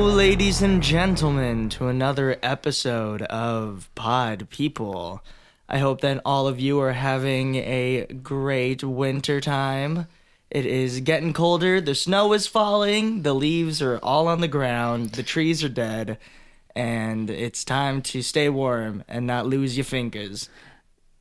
ladies and gentlemen, to another episode of Pod People. I hope that all of you are having a great winter time. It is getting colder, the snow is falling, the leaves are all on the ground, the trees are dead, and it's time to stay warm and not lose your fingers.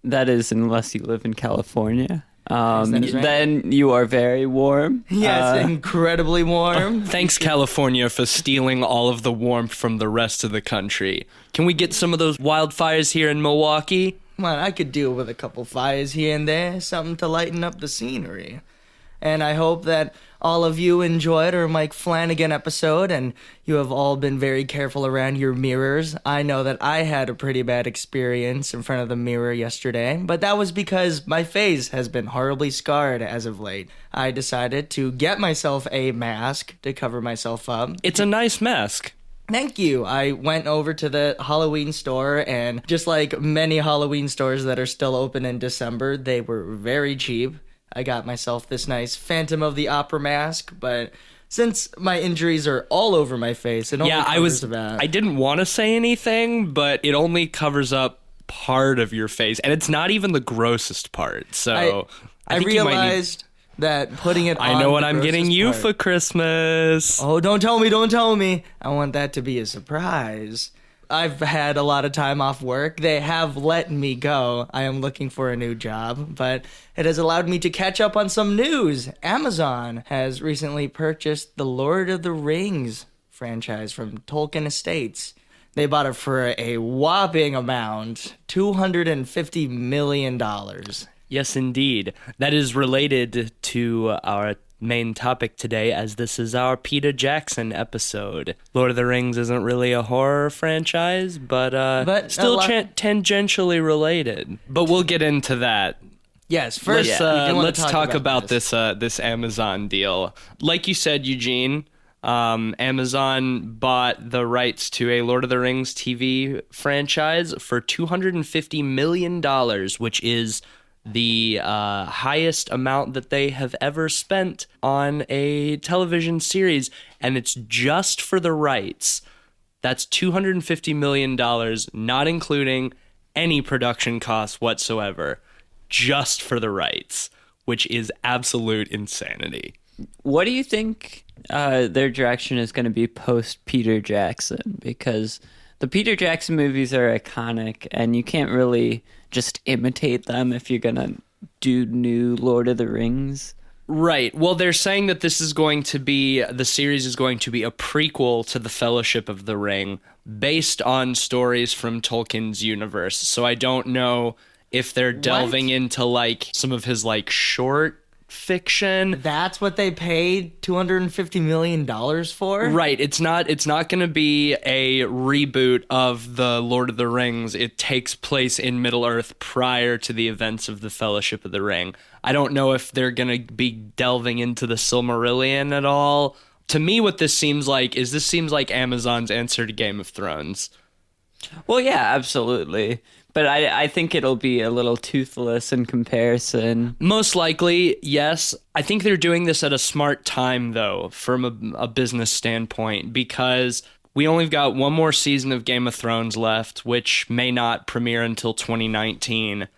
That is, unless you live in California. That is right. Then you are very warm. Yes, incredibly warm. Thanks, California, for stealing all of the warmth from the rest of the country. Can we get some of those wildfires here in Milwaukee? Come on, I could deal with a couple fires here and there, something to lighten up the scenery. And I hope that all of you enjoyed our Mike Flanagan episode and you have all been very careful around your mirrors. I know that I had a pretty bad experience in front of the mirror yesterday, but that was because my face has been horribly scarred as of late. I decided to get myself a mask to cover myself up. It's a nice mask. Thank you. I went over to the Halloween store, and just like many Halloween stores that are still open in December, they were very cheap. I got myself this nice Phantom of the Opera mask, but since my injuries are all over my face, it only covers about... I didn't want to say anything, but it only covers up part of your face, and it's not even the grossest part. So I think realized that putting it on... I know what I'm getting you part. for Christmas. Oh, don't tell me. I want that to be a surprise. I've had a lot of time off work. They have let me go. I am looking for a new job, but it has allowed me to catch up on some news. Amazon has recently purchased the Lord of the Rings franchise from Tolkien Estates. They bought it for a whopping amount, $250 million. Yes, indeed. That is related to our main topic today, as this is our Peter Jackson episode. Lord of the Rings isn't really a horror franchise, but still tangentially related. But we'll get into that. Yes, first let's talk about this Amazon deal. Like you said, Eugene, Amazon bought the rights to a Lord of the Rings TV franchise for $250 million, which is the highest amount that they have ever spent on a television series, and it's just for the rights. That's $250 million, not including any production costs whatsoever, just for the rights, which is absolute insanity. What do you think their direction is going to be post Peter Jackson? Because the Peter Jackson movies are iconic, and you can't really just imitate them if you're going to do new Lord of the Rings. Right. Well, they're saying that the series is going to be a prequel to the Fellowship of the Ring based on stories from Tolkien's universe. So I don't know if they're delving into some of his short fiction. That's what they paid $250 million for? Right. It's not going to be a reboot of the Lord of the Rings. It takes place in Middle-earth prior to the events of the Fellowship of the Ring. I don't know if they're going to be delving into the Silmarillion at all. To me, what this seems like Amazon's answer to Game of Thrones. Well, yeah, absolutely. But I think it'll be a little toothless in comparison. Most likely, yes. I think they're doing this at a smart time, though, from a business standpoint, because we only got one more season of Game of Thrones left, which may not premiere until 2019.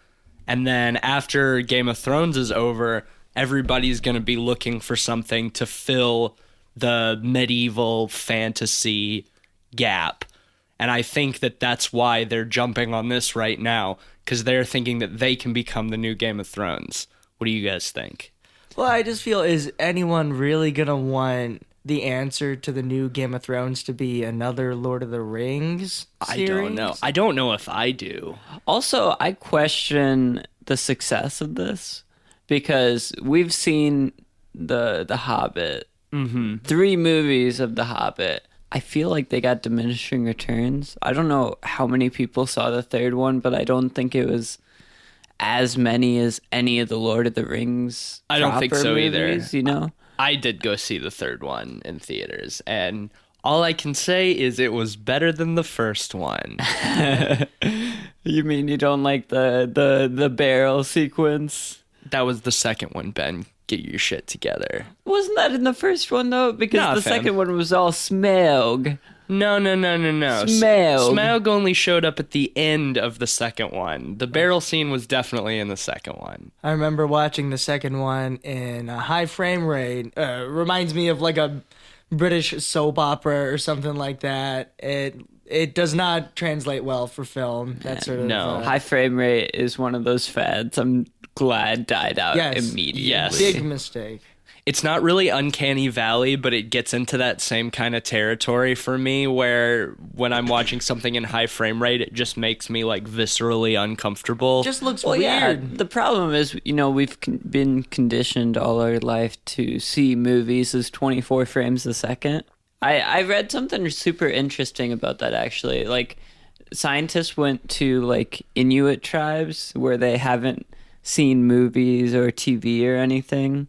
And then after Game of Thrones is over, everybody's going to be looking for something to fill the medieval fantasy gap. And I think that that's why they're jumping on this right now, because they're thinking that they can become the new Game of Thrones. What do you guys think? Well, I just feel, is anyone really going to want the answer to the new Game of Thrones to be another Lord of the Rings series? I don't know. I don't know if I do. Also, I question the success of this, because we've seen The Hobbit, 3 movies of The Hobbit. I feel like they got diminishing returns. I don't know how many people saw the third one, but I don't think it was as many as any of the Lord of the Rings. I don't think so movies, either. You know, I did go see the third one in theaters, and all I can say is it was better than the first one. You mean you don't like the barrel sequence? That was the second one, Ben. get your shit together. Wasn't that in the first one, though? Because Nah, the fam. second one was all Smaug. No. Smaug. Smaug only showed up at the end of the second one. The barrel scene was definitely in the second one. I remember watching the second one in a high frame rate. Reminds me of like a British soap opera or something like that. It does not translate well for film. That sort of no. High frame rate is one of those fads I'm glad died out immediately. Yes. big mistake. It's not really Uncanny Valley, but it gets into that same kind of territory for me where when I'm watching something in high frame rate, it just makes me like viscerally uncomfortable. Just looks Well, yeah, weird. the problem is, we've been conditioned all our life to see movies as 24 frames a second. I read something super interesting about that, actually. Like, scientists went to, like, Inuit tribes where they haven't seen movies or TV or anything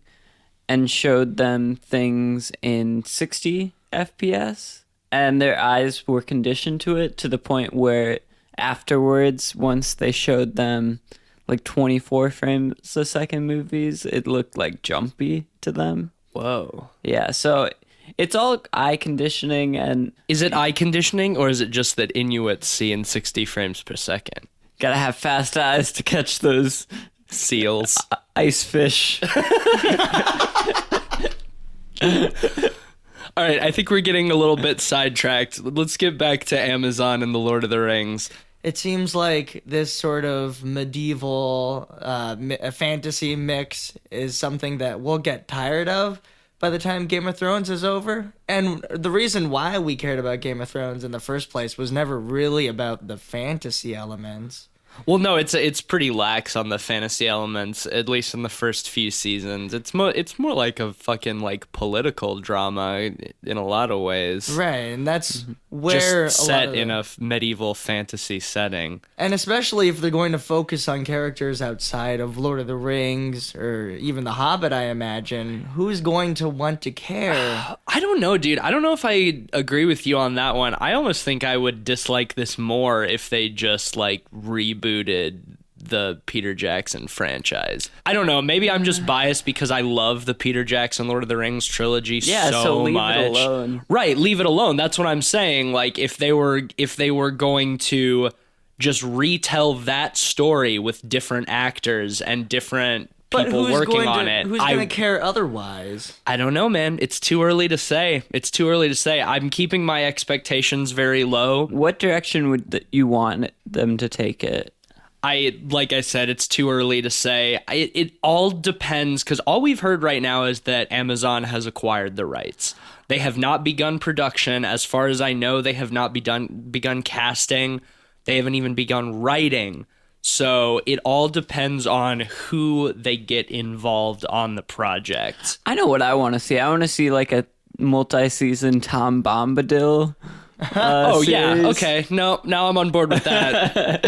and showed them things in 60 FPS. And their eyes were conditioned to it to the point where afterwards, once they showed them like 24 frames a second movies, it looked like jumpy to them. Whoa. Yeah, so it's all eye conditioning. And Is it eye conditioning or is it just that Inuits see in 60 frames per second? gotta have fast eyes to catch those Seals. ice fish. All right, I think we're getting a little bit sidetracked. Let's get back to Amazon and the Lord of the Rings. It seems like this sort of medieval fantasy mix is something that we'll get tired of by the time Game of Thrones is over. And the reason why we cared about Game of Thrones in the first place was never really about the fantasy elements. Well, no, it's pretty lax on the fantasy elements, at least in the first few seasons. It's more like a fucking like political drama in a lot of ways. Right, and that's where Just a lot set of in a medieval fantasy setting. And especially if they're going to focus on characters outside of Lord of the Rings or even The Hobbit, I imagine, who's going to want to care? I don't know, dude. I don't know if I agree with you on that one. I almost think I would dislike this more if they just like rebooted the Peter Jackson franchise. I don't know. Maybe I'm just biased because I love the Peter Jackson Lord of the Rings trilogy so leave much. it alone. Right, leave it alone. That's what I'm saying. Like if they were going to just retell that story with different actors and different people working on it, Who's going to care otherwise? I don't know, man. It's too early to say. I'm keeping my expectations very low. What direction would you want them to take it? Like I said, it's too early to say. It all depends, because all we've heard right now is that Amazon has acquired the rights. They have not begun production. As far as I know, they have not begun casting. They haven't even begun writing. So it all depends on who they get involved on the project. I know what I want to see. I want to see like a multi-season Tom Bombadil Oh, yeah. series. Okay. No, now I'm on board with that.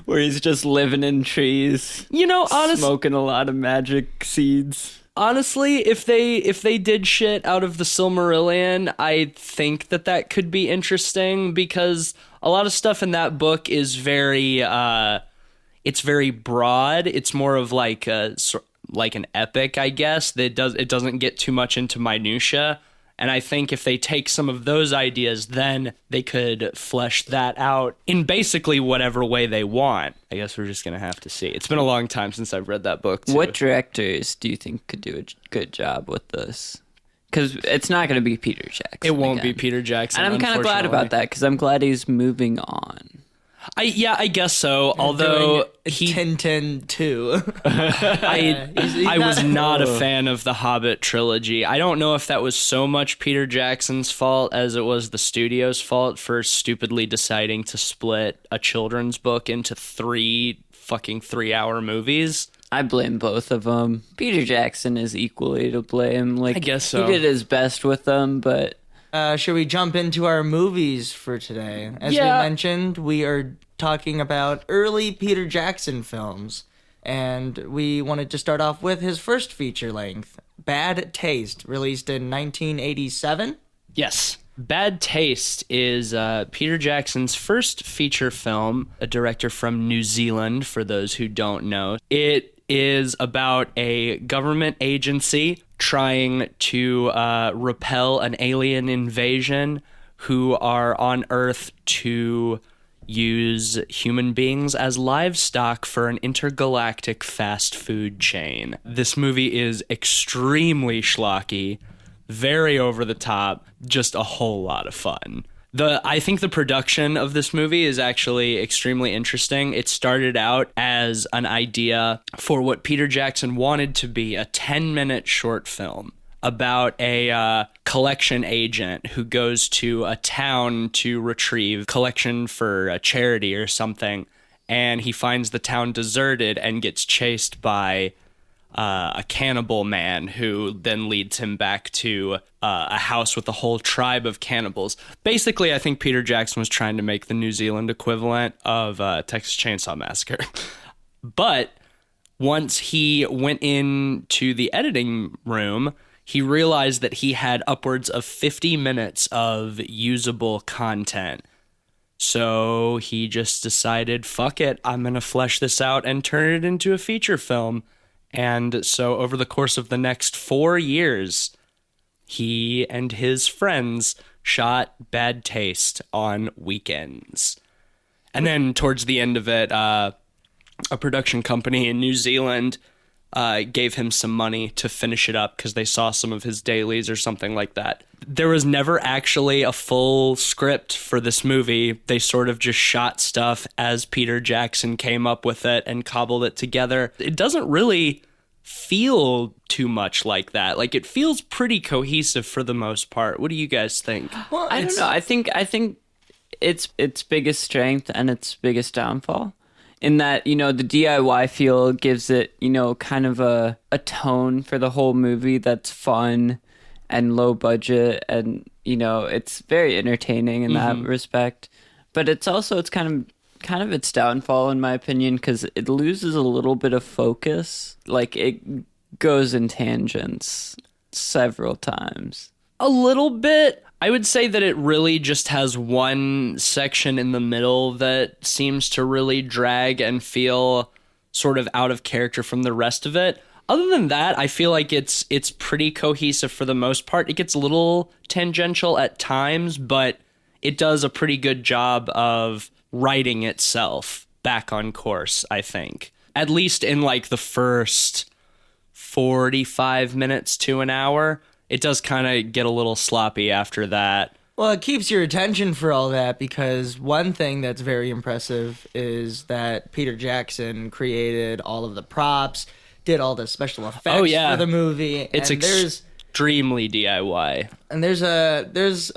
Where he's just living in trees, You know, smoking a lot of magic seeds. honestly, if they did shit out of the Silmarillion, I think that could be interesting, because a lot of stuff in that book is very it's very broad. It's more of like an epic, I guess. It doesn't get too much into minutia. And I think if they take some of those ideas, then they could flesh that out in basically whatever way they want. I guess we're just going to have to see. It's been a long time since I've read that book, too. What directors do you think could do a good job with this? Because it's not going to be Peter Jackson. It won't be again. Peter Jackson, And I'm kind of glad about that, because I'm glad he's moving on. I guess so. Although he, Tintin 2. I was not a fan of the Hobbit trilogy. I don't know if that was so much Peter Jackson's fault as it was the studio's fault for stupidly deciding to split a children's book into 3 fucking 3-hour movies. I blame both of them. Peter Jackson is equally to blame. Like, I guess so. He did his best with them, but Should we jump into our movies for today? As Yeah. we mentioned, we are talking about early Peter Jackson films. And we wanted to start off with his first feature length, Bad Taste, released in 1987. Yes. Bad Taste is Peter Jackson's first feature film, a director from New Zealand, for those who don't know. It is about a government agency trying to repel an alien invasion who are on Earth to use human beings as livestock for an intergalactic fast food chain. This movie is extremely schlocky, very over the top, just a whole lot of fun. I think the production of this movie is actually extremely interesting. It started out as an idea for what Peter Jackson wanted to be a 10-minute short film about a collection agent who goes to a town to retrieve collection for a charity or something, and he finds the town deserted and gets chased by a cannibal man who then leads him back to a house with a whole tribe of cannibals. Basically, I think Peter Jackson was trying to make the New Zealand equivalent of Texas Chainsaw Massacre. But once he went into the editing room, he realized that he had upwards of 50 minutes of usable content. So he just decided, fuck it, I'm going to flesh this out and turn it into a feature film. And so over the course of the next 4 years, he and his friends shot Bad Taste on weekends. And then towards the end of it, a production company in New Zealand gave him some money to finish it up because they saw some of his dailies or something like that. There was never actually a full script for this movie. They sort of just shot stuff as Peter Jackson came up with it and cobbled it together. It doesn't really feel too much like that. Like, it feels pretty cohesive for the most part. What do you guys think? Well, I don't know. I think its biggest strength and its biggest downfall, in that, the DIY feel gives it, kind of a tone for the whole movie that's fun and low budget, and, it's very entertaining in that respect. But it's kind of its downfall, in my opinion, because it loses a little bit of focus. Like, it goes in tangents several times. A little bit. I would say that it really just has one section in the middle that seems to really drag and feel sort of out of character from the rest of it. Other than that, I feel like it's pretty cohesive for the most part. It gets a little tangential at times, but it does a pretty good job of writing itself back on course, I think. At least in like the first 45 minutes to an hour. It does kind of get a little sloppy after that. Well, it keeps your attention for all that, because one thing that's very impressive is that Peter Jackson created all of the props, did all the special effects for the movie. It's extremely DIY. And there's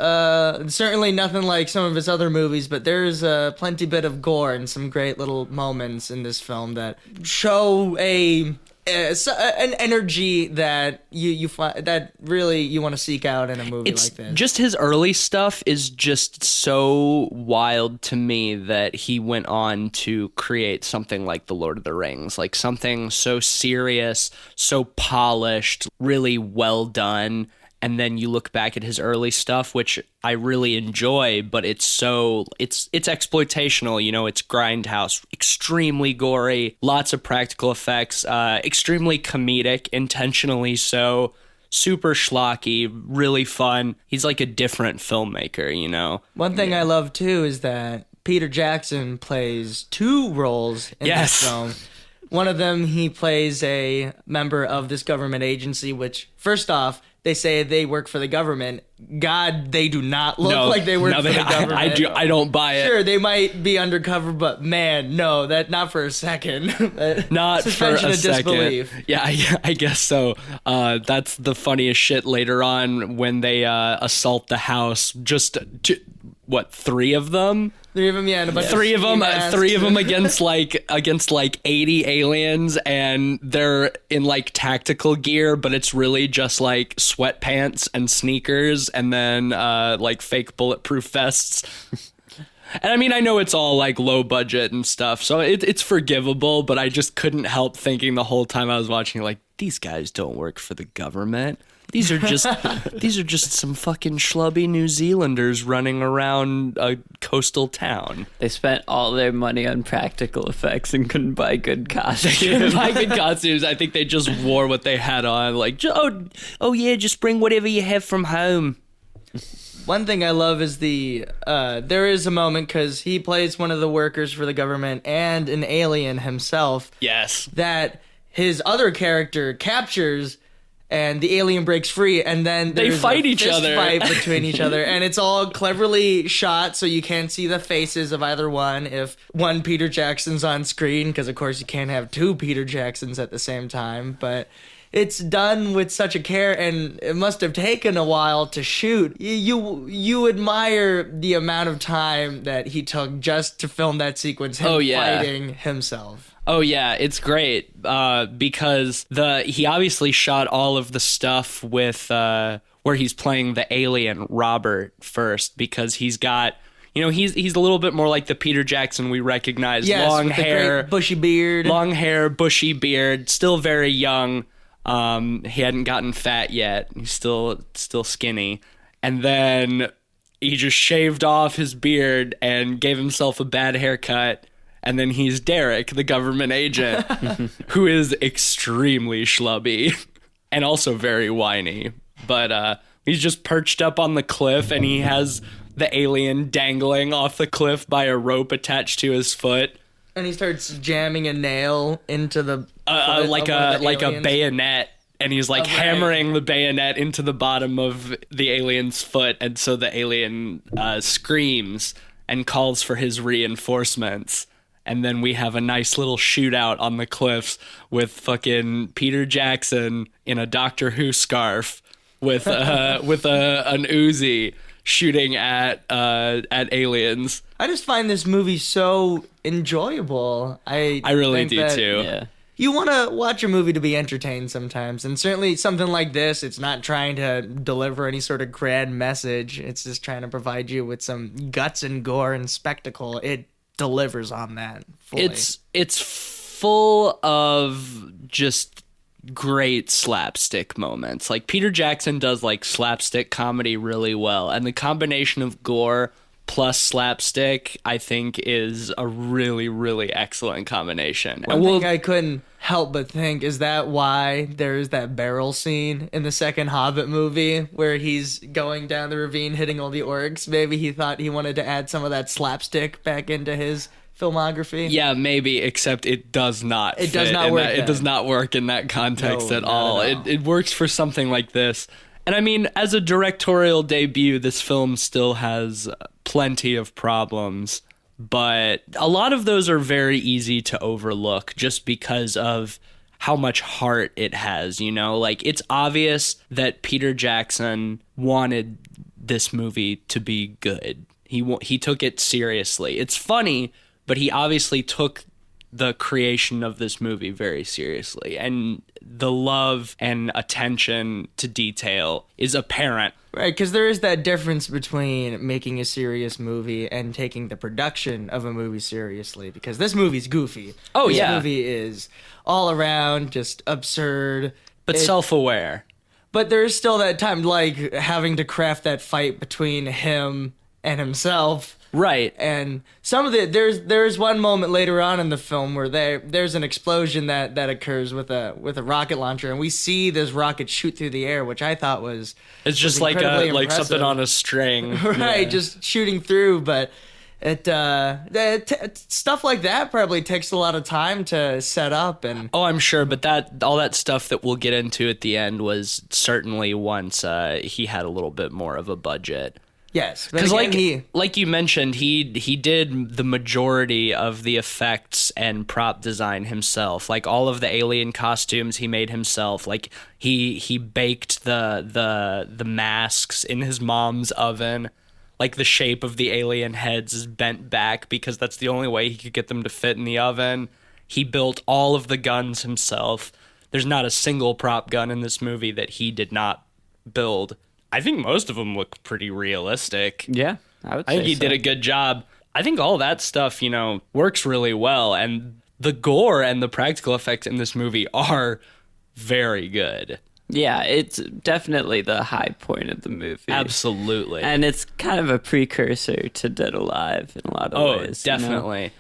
certainly nothing like some of his other movies, but there's plenty bit of gore and some great little moments in this film that show an energy that you find that really you want to seek out in a movie like this. Just his early stuff is just so wild to me that he went on to create something like The Lord of the Rings, like something so serious, so polished, really well done. And then you look back at his early stuff, which I really enjoy, but it's exploitational, it's grindhouse, extremely gory, lots of practical effects, extremely comedic, intentionally so, super schlocky, really fun. He's like a different filmmaker, One thing I love too is that Peter Jackson plays two roles in this film. One of them, he plays a member of this government agency, which, first off, they say they work for the government. God, they do not look like they work for the government. I don't buy it. Sure, they might be undercover, but man, no, not for a second. Not Suspension for a of disbelief. Second. Yeah, I guess so. That's the funniest shit later on when they assault the house. Just three of them? Three of them, yeah, and a bunch three of them against like 80 aliens, and they're in like tactical gear, but it's really just like sweatpants and sneakers, and then like fake bulletproof vests. And I mean, I know it's all like low budget and stuff, so it's forgivable, but I just couldn't help thinking the whole time I was watching, like, these guys don't work for the government. These are just some fucking schlubby New Zealanders running around a coastal town. They spent all their money on practical effects and couldn't buy good costumes. My good costumes. I think they just wore what they had on. Like, oh yeah, just bring whatever you have from home. One thing I love is there is a moment, because he plays one of the workers for the government and an alien himself. Yes. That his other character captures, and the alien breaks free, and then they fight each fist other. Fight between each other, and it's all cleverly shot, so you can't see the faces of either one. If one Peter Jackson's on screen, because of course you can't have two Peter Jacksons at the same time, but it's done with such a care, and it must have taken a while to shoot. You admire the amount of time that he took just to film that sequence, him fighting himself. Oh yeah, it's great because he obviously shot all of the stuff with where he's playing the alien Robert first, because he's got, he's a little bit more like the Peter Jackson we recognize. Yes, long with hair, the great bushy beard, bushy beard, still very young. He hadn't gotten fat yet. He's still skinny. And then he just shaved off his beard and gave himself a bad haircut. And then he's Derek, the government agent, who is extremely schlubby and also very whiny. But he's just perched up on the cliff, and he has the alien dangling off the cliff by a rope attached to his foot. And he starts jamming a nail into the like a bayonet, and he's like hammering the bayonet into the bottom of the alien's foot, and so the alien screams and calls for his reinforcements. And then we have a nice little shootout on the cliffs with fucking Peter Jackson in a Doctor Who scarf with an Uzi shooting at aliens. I just find this movie so enjoyable. I really do that too. Yeah. You want to watch a movie to be entertained sometimes, and certainly something like this, it's not trying to deliver any sort of grand message. It's just trying to provide you with some guts and gore and spectacle. It delivers on that fully. It's full of just great slapstick moments. Like, Peter Jackson does like slapstick comedy really well, and the combination of gore plus slapstick, I think, is a really, really excellent combination. One thing I couldn't help but think is that why there's that barrel scene in the second Hobbit movie where he's going down the ravine hitting all the orcs. Maybe he thought he wanted to add some of that slapstick back into his filmography. Yeah, maybe, except it does not. It does not work. It does not work in that context at all. It works for something like this. And I mean, as a directorial debut, this film still has plenty of problems, but a lot of those are very easy to overlook just because of how much heart it has, Like, it's obvious that Peter Jackson wanted this movie to be good. He took it seriously. It's funny, but he obviously took the creation of this movie very seriously, and the love and attention to detail is apparent. Right, because there is that difference between making a serious movie and taking the production of a movie seriously, because this movie's goofy. Oh, this yeah. movie is all around just absurd. But self-aware. But there's still that time, like, having to craft that fight between him and himself. Right. And some of there's one moment later on in the film where there's an explosion that occurs with a rocket launcher, and we see this rocket shoot through the air, which I thought was like impressive. something on a string. Right, just shooting through, but stuff like that probably takes a lot of time to set up. And oh, I'm sure, but all that stuff that we'll get into at the end was certainly once he had a little bit more of a budget. Yes, because like you mentioned, he did the majority of the effects and prop design himself. Like, all of the alien costumes he made himself. Like, he baked the masks in his mom's oven. Like, the shape of the alien heads is bent back because that's the only way he could get them to fit in the oven. He built all of the guns himself. There's not a single prop gun in this movie that he did not build. I think most of them look pretty realistic. Yeah, I think he did a good job. I think all that stuff, works really well. And the gore and the practical effects in this movie are very good. Yeah, it's definitely the high point of the movie. Absolutely. And it's kind of a precursor to Dead Alive in a lot of ways. Definitely.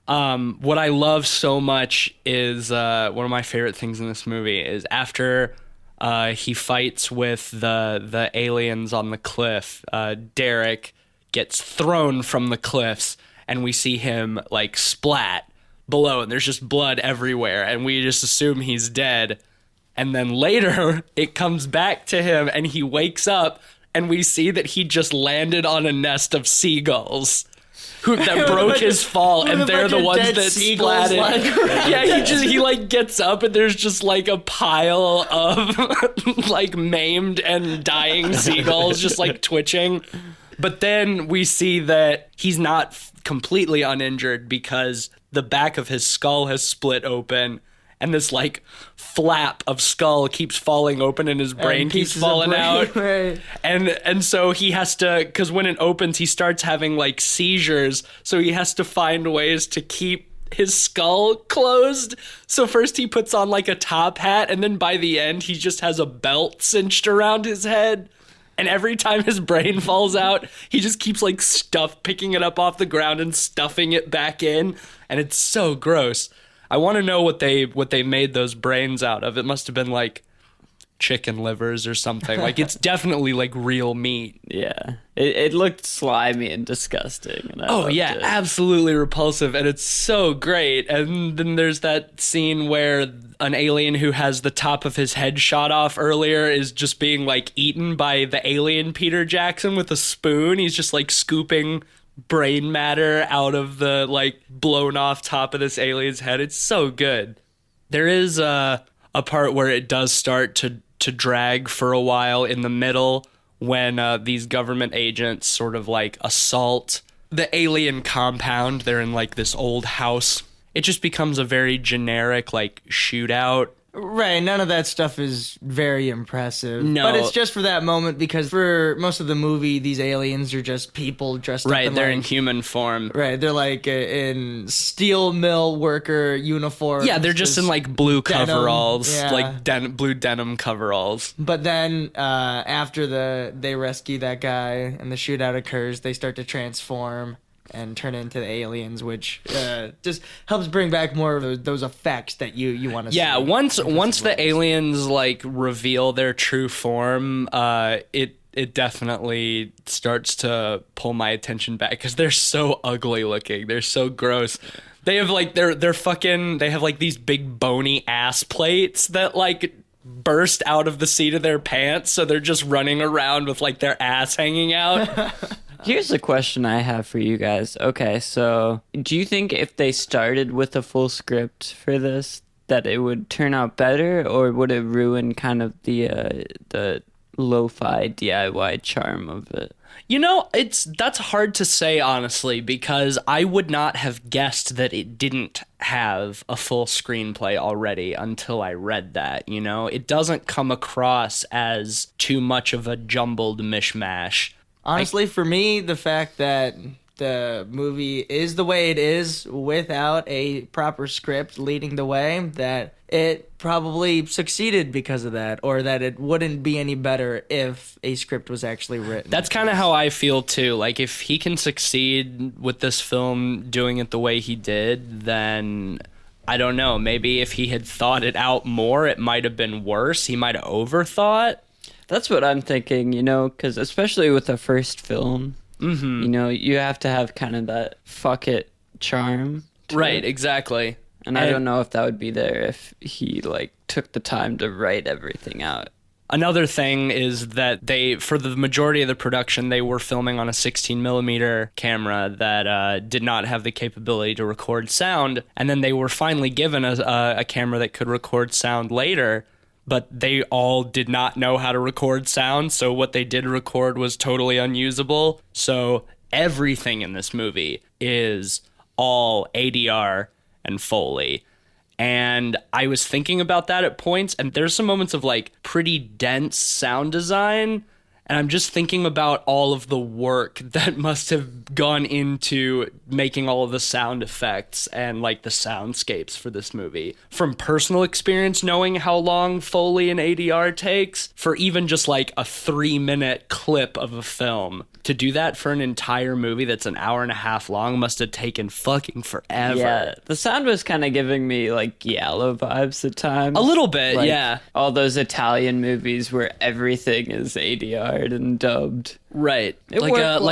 What I love so much is one of my favorite things in this movie is after he fights with the aliens on the cliff, Derek gets thrown from the cliffs, and we see him like splat below, and there's just blood everywhere, and we just assume he's dead. And then later, it comes back to him, and he wakes up, and we see that he just landed on a nest of seagulls that broke his fall, and they're the ones that splatted. Yeah, he like gets up, and there's just like a pile of like maimed and dying seagulls just like twitching. But then we see that he's not completely uninjured because the back of his skull has split open, and this like flap of skull keeps falling open, and his brain keeps falling out. Right. And so he has to, because when it opens, he starts having like seizures. So he has to find ways to keep his skull closed. So first he puts on like a top hat, and then by the end he just has a belt cinched around his head. And every time his brain falls out, he just keeps like picking it up off the ground and stuffing it back in. And it's so gross. I want to know what they made those brains out of. It must have been like chicken livers or something. Like it's definitely like real meat. Yeah. It looked slimy and disgusting. And I loved it. Absolutely repulsive. And it's so great. And then there's that scene where an alien who has the top of his head shot off earlier is just being like eaten by the alien Peter Jackson with a spoon. He's just like scooping brain matter out of the like blown off top of this alien's head. It's so good. There is a part where it does start to drag for a while in the middle when these government agents sort of like assault the alien compound. They're in like this old house. It just becomes a very generic like shootout. Right, none of that stuff is very impressive. No. But it's just for that moment, because for most of the movie, these aliens are just people dressed up Right, they're like, in human form. Right, they're like in steel mill worker uniforms. Yeah, they're just in like blue denim, coveralls, yeah. like blue denim coveralls. But then after they rescue that guy and the shootout occurs, they start to transform and turn into the aliens, which just helps bring back more of those effects that you want to see. Yeah, once the aliens like reveal their true form, it definitely starts to pull my attention back because they're so ugly looking. They're so gross. They have like they have like these big bony ass plates that like burst out of the seat of their pants, so they're just running around with like their ass hanging out. Here's a question I have for you guys. Okay, so do you think if they started with a full script for this, that it would turn out better, or would it ruin kind of the lo-fi DIY charm of it? You know, that's hard to say, honestly, because I would not have guessed that it didn't have a full screenplay already until I read that, you know? It doesn't come across as too much of a jumbled mishmash. Honestly, for me, the fact that the movie is the way it is without a proper script leading the way, that it probably succeeded because of that, or that it wouldn't be any better if a script was actually written. That's kind of how I feel too. Like if he can succeed with this film doing it the way he did, then I don't know, maybe if he had thought it out more, it might have been worse. He might have overthought. That's what I'm thinking, you know, because especially with the first film, you know, you have to have kind of that fuck it charm. Right, exactly. And I don't know if that would be there if he, like, took the time to write everything out. Another thing is that for the majority of the production, they were filming on a 16mm camera that did not have the capability to record sound. And then they were finally given a camera that could record sound later, but they all did not know how to record sound. So what they did record was totally unusable. So everything in this movie is all ADR and Foley. And I was thinking about that at points, and there's some moments of like pretty dense sound design, And I'm just thinking about all of the work that must have gone into making all of the sound effects and like the soundscapes for this movie. From personal experience, knowing how long Foley and ADR takes, for even just like a 3-minute clip of a film. To do that for an entire movie that's an hour and a half long must have taken fucking forever. Yeah, the sound was kind of giving me like Giallo vibes at times. A little bit, like, yeah. All those Italian movies where everything is ADR'd and dubbed. Right. It like worked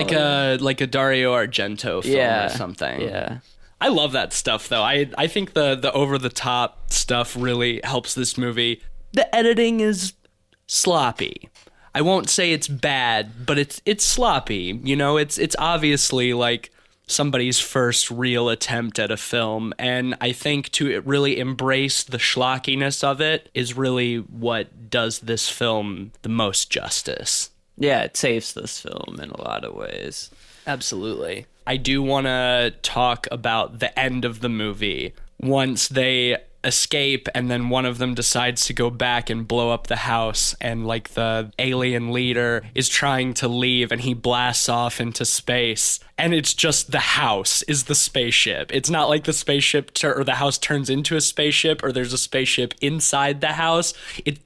like a Dario Argento film or something. Yeah. I love that stuff though. I think the over the top stuff really helps this movie. The editing is sloppy. I won't say it's bad, but it's sloppy. You know, it's obviously like somebody's first real attempt at a film, and I think to really embrace the schlockiness of it is really what does this film the most justice. Yeah, it saves this film in a lot of ways. Absolutely. I do want to talk about the end of the movie. Once they escape and then one of them decides to go back and blow up the house, and like the alien leader is trying to leave and he blasts off into space, and it's just the house is the spaceship. It's not like the spaceship or the house turns into a spaceship or there's a spaceship inside the house. It's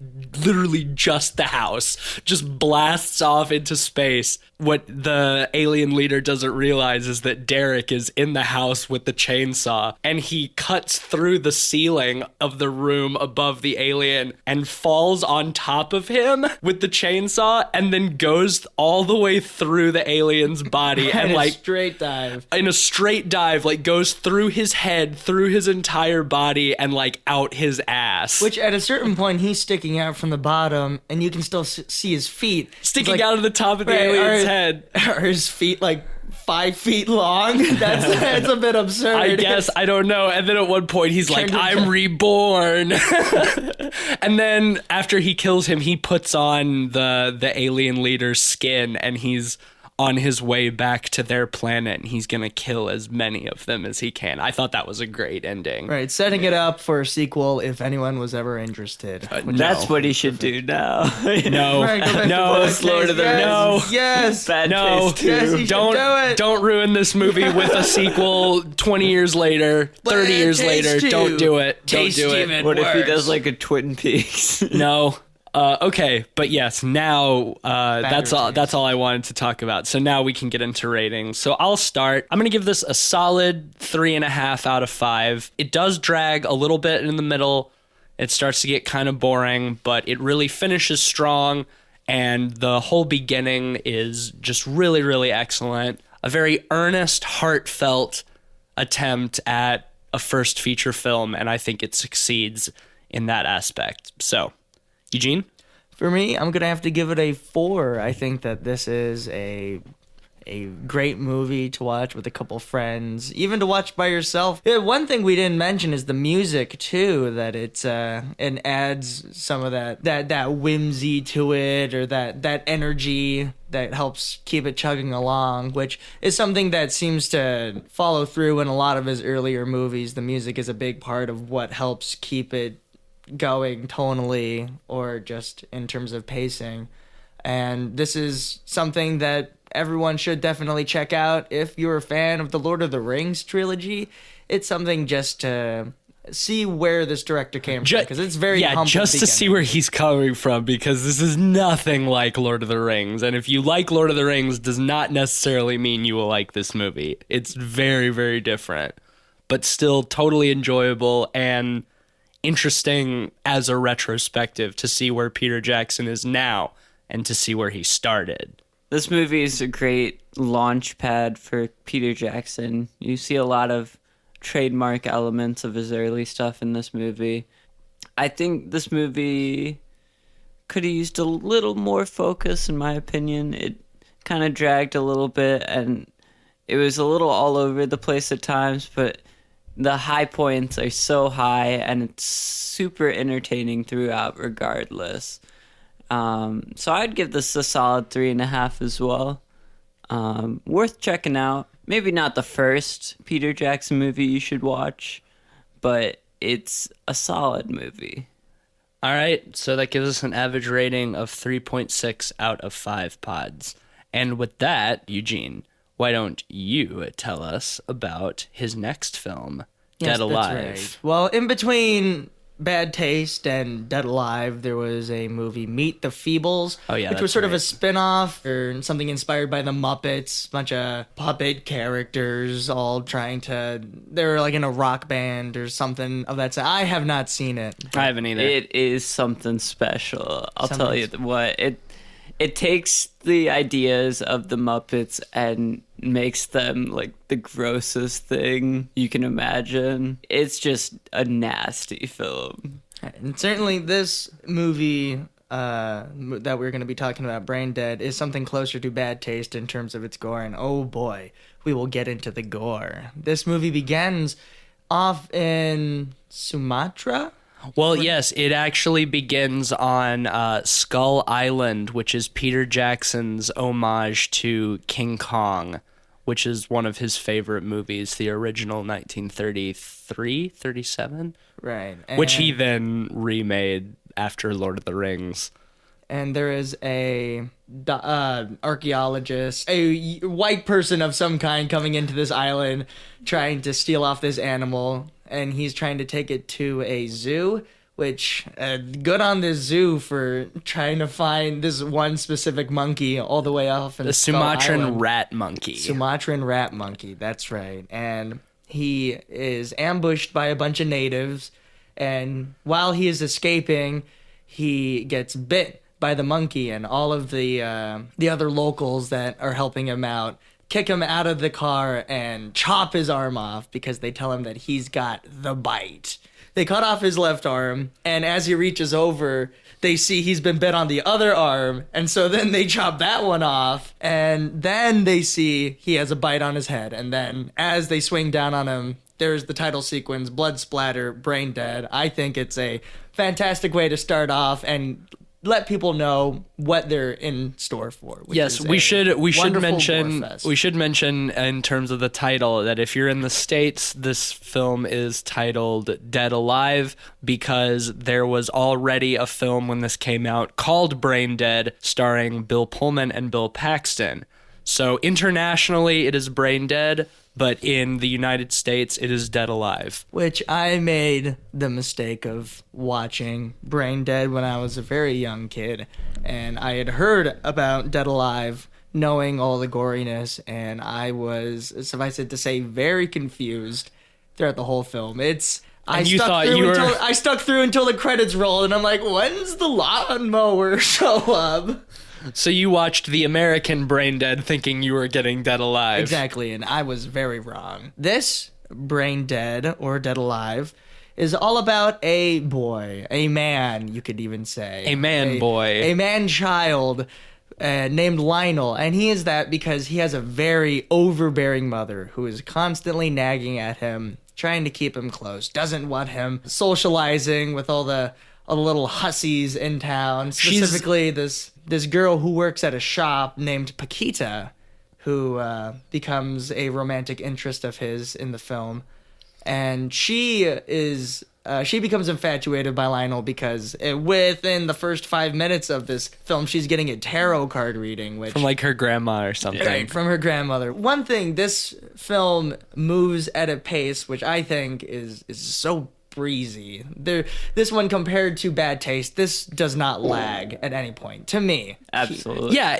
literally just the house just blasts off into space. What the alien leader doesn't realize is that Derek is in the house with the chainsaw, and he cuts through the ceiling of the room above the alien and falls on top of him with the chainsaw, and then goes all the way through the alien's body and like straight dive. In a straight dive, like goes through his head, through his entire body, and like out his ass. Which at a certain point he's sticking out from the bottom, and you can still see his feet sticking out of the top of the alien's head. Are his feet like 5 feet long? That's a bit absurd. I guess, I don't know. And then at one point he's like, I'm reborn. And then after he kills him, he puts on the alien leader's skin, and he's on his way back to their planet, and he's gonna kill as many of them as he can. I thought that was a great ending. Right, setting it up for a sequel if anyone was ever interested. No. That's what he should do now. No, Right, no, it's Lord of the Rings. no, Yes. Bad no. taste too. Yes, you should do it. Don't ruin this movie with a sequel 20 years later, 30 years later. Taste Don't you. do it. Don't Taste do it. even What if he worse. does like a Twin Peaks? No. Okay, but yes, now that's all. ratings. That's all I wanted to talk about. So now we can get into ratings. So I'll start. I'm gonna give this a solid 3.5 out of 5. It does drag a little bit in the middle. It starts to get kind of boring, but it really finishes strong, and the whole beginning is just really, really excellent. A very earnest, heartfelt attempt at a first feature film, and I think it succeeds in that aspect. So, Eugene? For me, I'm gonna have to give it a 4. I think that this is a great movie to watch with a couple friends, even to watch by yourself. Yeah, one thing we didn't mention is the music too. That it adds some of that whimsy to it, or that energy that helps keep it chugging along, which is something that seems to follow through in a lot of his earlier movies. The music is a big part of what helps keep it going tonally or just in terms of pacing. And this is something that everyone should definitely check out if you're a fan of the Lord of the Rings trilogy. It's something just to see where this director came from, because it's very humble just to see where he's coming from, because this is nothing like Lord of the Rings, and if you like Lord of the Rings, does not necessarily mean you will like this movie. It's very, very different, but still totally enjoyable and interesting as a retrospective to see where Peter Jackson is now and to see where he started. This movie is a great launch pad for Peter Jackson. You see a lot of trademark elements of his early stuff in this movie. I think this movie could have used a little more focus, in my opinion. It kind of dragged a little bit, and it was a little all over the place at times, but the high points are so high, and it's super entertaining throughout regardless. So I'd give this a solid 3.5 as well. Worth checking out. Maybe not the first Peter Jackson movie you should watch, but it's a solid movie. All right, so that gives us an average rating of 3.6 out of 5 pods. And with that, Eugene, why don't you tell us about his next film, Yes, Dead Alive? that's right. Well, in between Bad Taste and Dead Alive, there was a movie, Meet the Feebles, Oh, yeah, which that's was sort of right. a spin-off or something inspired by the Muppets, bunch of puppet characters all trying to, they were like in a rock band or something of that sort. I have not seen it. I haven't either. It is something special. I'll tell you what. It takes the ideas of the Muppets and makes them like the grossest thing you can imagine. It's just a nasty film. And certainly this movie that we're going to be talking about, Brain Dead, is something closer to Bad Taste in terms of its gore. And oh boy, we will get into the gore. This movie begins off in Sumatra. Well, yes, it actually begins on Skull Island, which is Peter Jackson's homage to King Kong, which is one of his favorite movies, the original 1933, 37, Right. which he then remade after Lord of the Rings. And there is a archaeologist, a white person of some kind coming into this island trying to steal off this animal, and he's trying to take it to a zoo, which good on this zoo for trying to find this one specific monkey all the way off in The Skull Sumatran Island. rat monkey. Sumatran rat monkey, that's right. And he is ambushed by a bunch of natives, and while he is escaping, he gets bit by the monkey, and all of the other locals that are helping him out kick him out of the car and chop his arm off because they tell him that he's got the bite. They cut off his left arm, and as he reaches over, they see he's been bit on the other arm, and so then they chop that one off, and then they see he has a bite on his head, and then as they swing down on him, there's the title sequence, blood splatter, brain dead. I think it's a fantastic way to start off and let people know what they're in store for. Which Yes, is we a should wonderful mention gore fest. we should mention in terms of the title that if you're in the States, this film is titled Dead Alive because there was already a film when this came out called Brain Dead starring Bill Pullman and Bill Paxton. So internationally it is Brain Dead, but in the United States it is Dead Alive. Which I made the mistake of watching Brain Dead when I was a very young kid, and I had heard about Dead Alive, knowing all the goriness, and I was, suffice it to say, very confused throughout the whole film. I stuck through until the credits rolled, and I'm like, when's the lawnmower show up? So you watched the American Brain Dead thinking you were getting Dead Alive. Exactly, and I was very wrong. This Brain Dead, or Dead Alive, is all about a boy, a man, you could even say. A man-boy. A man-child named Lionel, and he is that because he has a very overbearing mother who is constantly nagging at him, trying to keep him close, doesn't want him socializing with all the little hussies in town, specifically this girl who works at a shop named Paquita, who becomes a romantic interest of his in the film. And she becomes infatuated by Lionel because within the first 5 minutes of this film, she's getting a tarot card reading. Which, From like her grandma or something. right, from her grandmother. One thing, this film moves at a pace which I think is so breezy. This one, compared to Bad Taste, this does not lag at any point, to me. Absolutely. Yeah,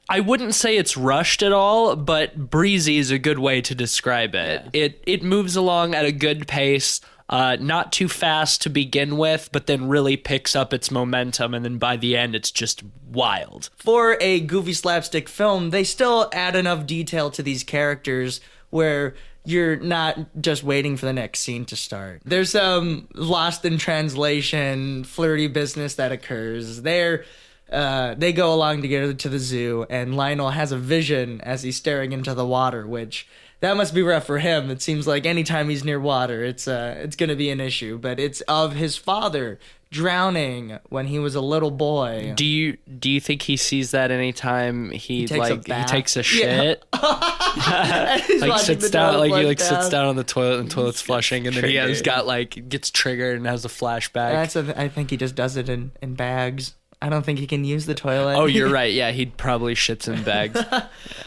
I wouldn't say it's rushed at all, but breezy is a good way to describe it. Yeah. It moves along at a good pace, not too fast to begin with, but then really picks up its momentum, and then by the end, it's just wild. For a goofy slapstick film, they still add enough detail to these characters where you're not just waiting for the next scene to start. There's some lost in translation, flirty business that occurs. They go along together to the zoo, and Lionel has a vision as he's staring into the water, which that must be rough for him. It seems like anytime he's near water, it's going to be an issue. But it's of his father drowning when he was a little boy. Do you think he sees that anytime he takes a shit? Like sits down, like he like sits down on the toilet and toilet's flushing, and then he has got like gets triggered and has a flashback. I think he just does it in bags. I don't think he can use the toilet. Oh, you're right. Yeah, he probably shits in bags.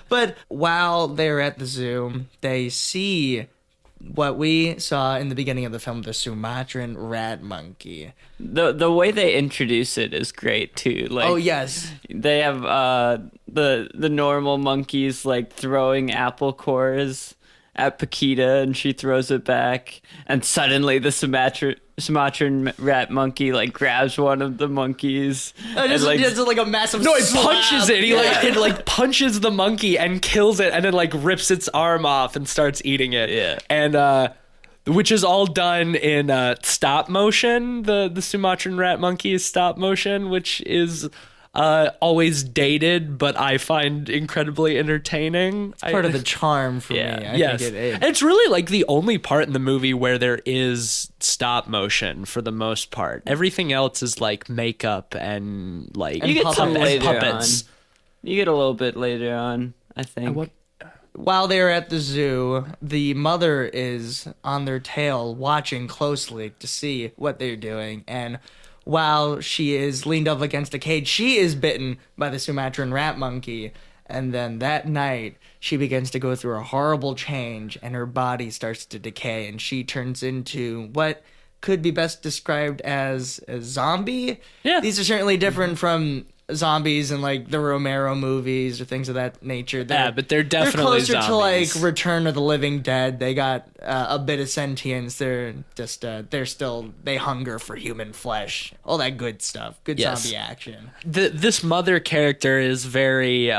But while they're at the zoo, they see what we saw in the beginning of the film, the Sumatran rat monkey. The way they introduce it is great too. Like, oh yes, they have the normal monkeys like throwing apple cores at Paquita, and she throws it back, and suddenly the Sumatran rat monkey like grabs one of the monkeys. Just like a massive. No, it slap. punches it. It punches the monkey and kills it, and then like rips its arm off and starts eating it. Yeah, and which is all done in stop motion. The Sumatran rat monkey is stop motion, which is always dated, but I find incredibly entertaining. It's part of the charm for me. I think it is. And it's really like the only part in the movie where there is stop motion for the most part. Everything else is like makeup and like you get some later puppets. On. You get a little bit later on, I think. While they're at the zoo, the mother is on their tail watching closely to see what they're doing, and while she is leaned up against a cage, she is bitten by the Sumatran rat monkey. And then that night, she begins to go through a horrible change, and her body starts to decay, and she turns into what could be best described as a zombie. Yeah. These are certainly different from zombies in like the Romero movies or things of that nature. But they're definitely closer zombies. to like Return of the Living Dead. They got a bit of sentience. They're just they hunger for human flesh. All that good stuff. Good zombie action. This mother character is very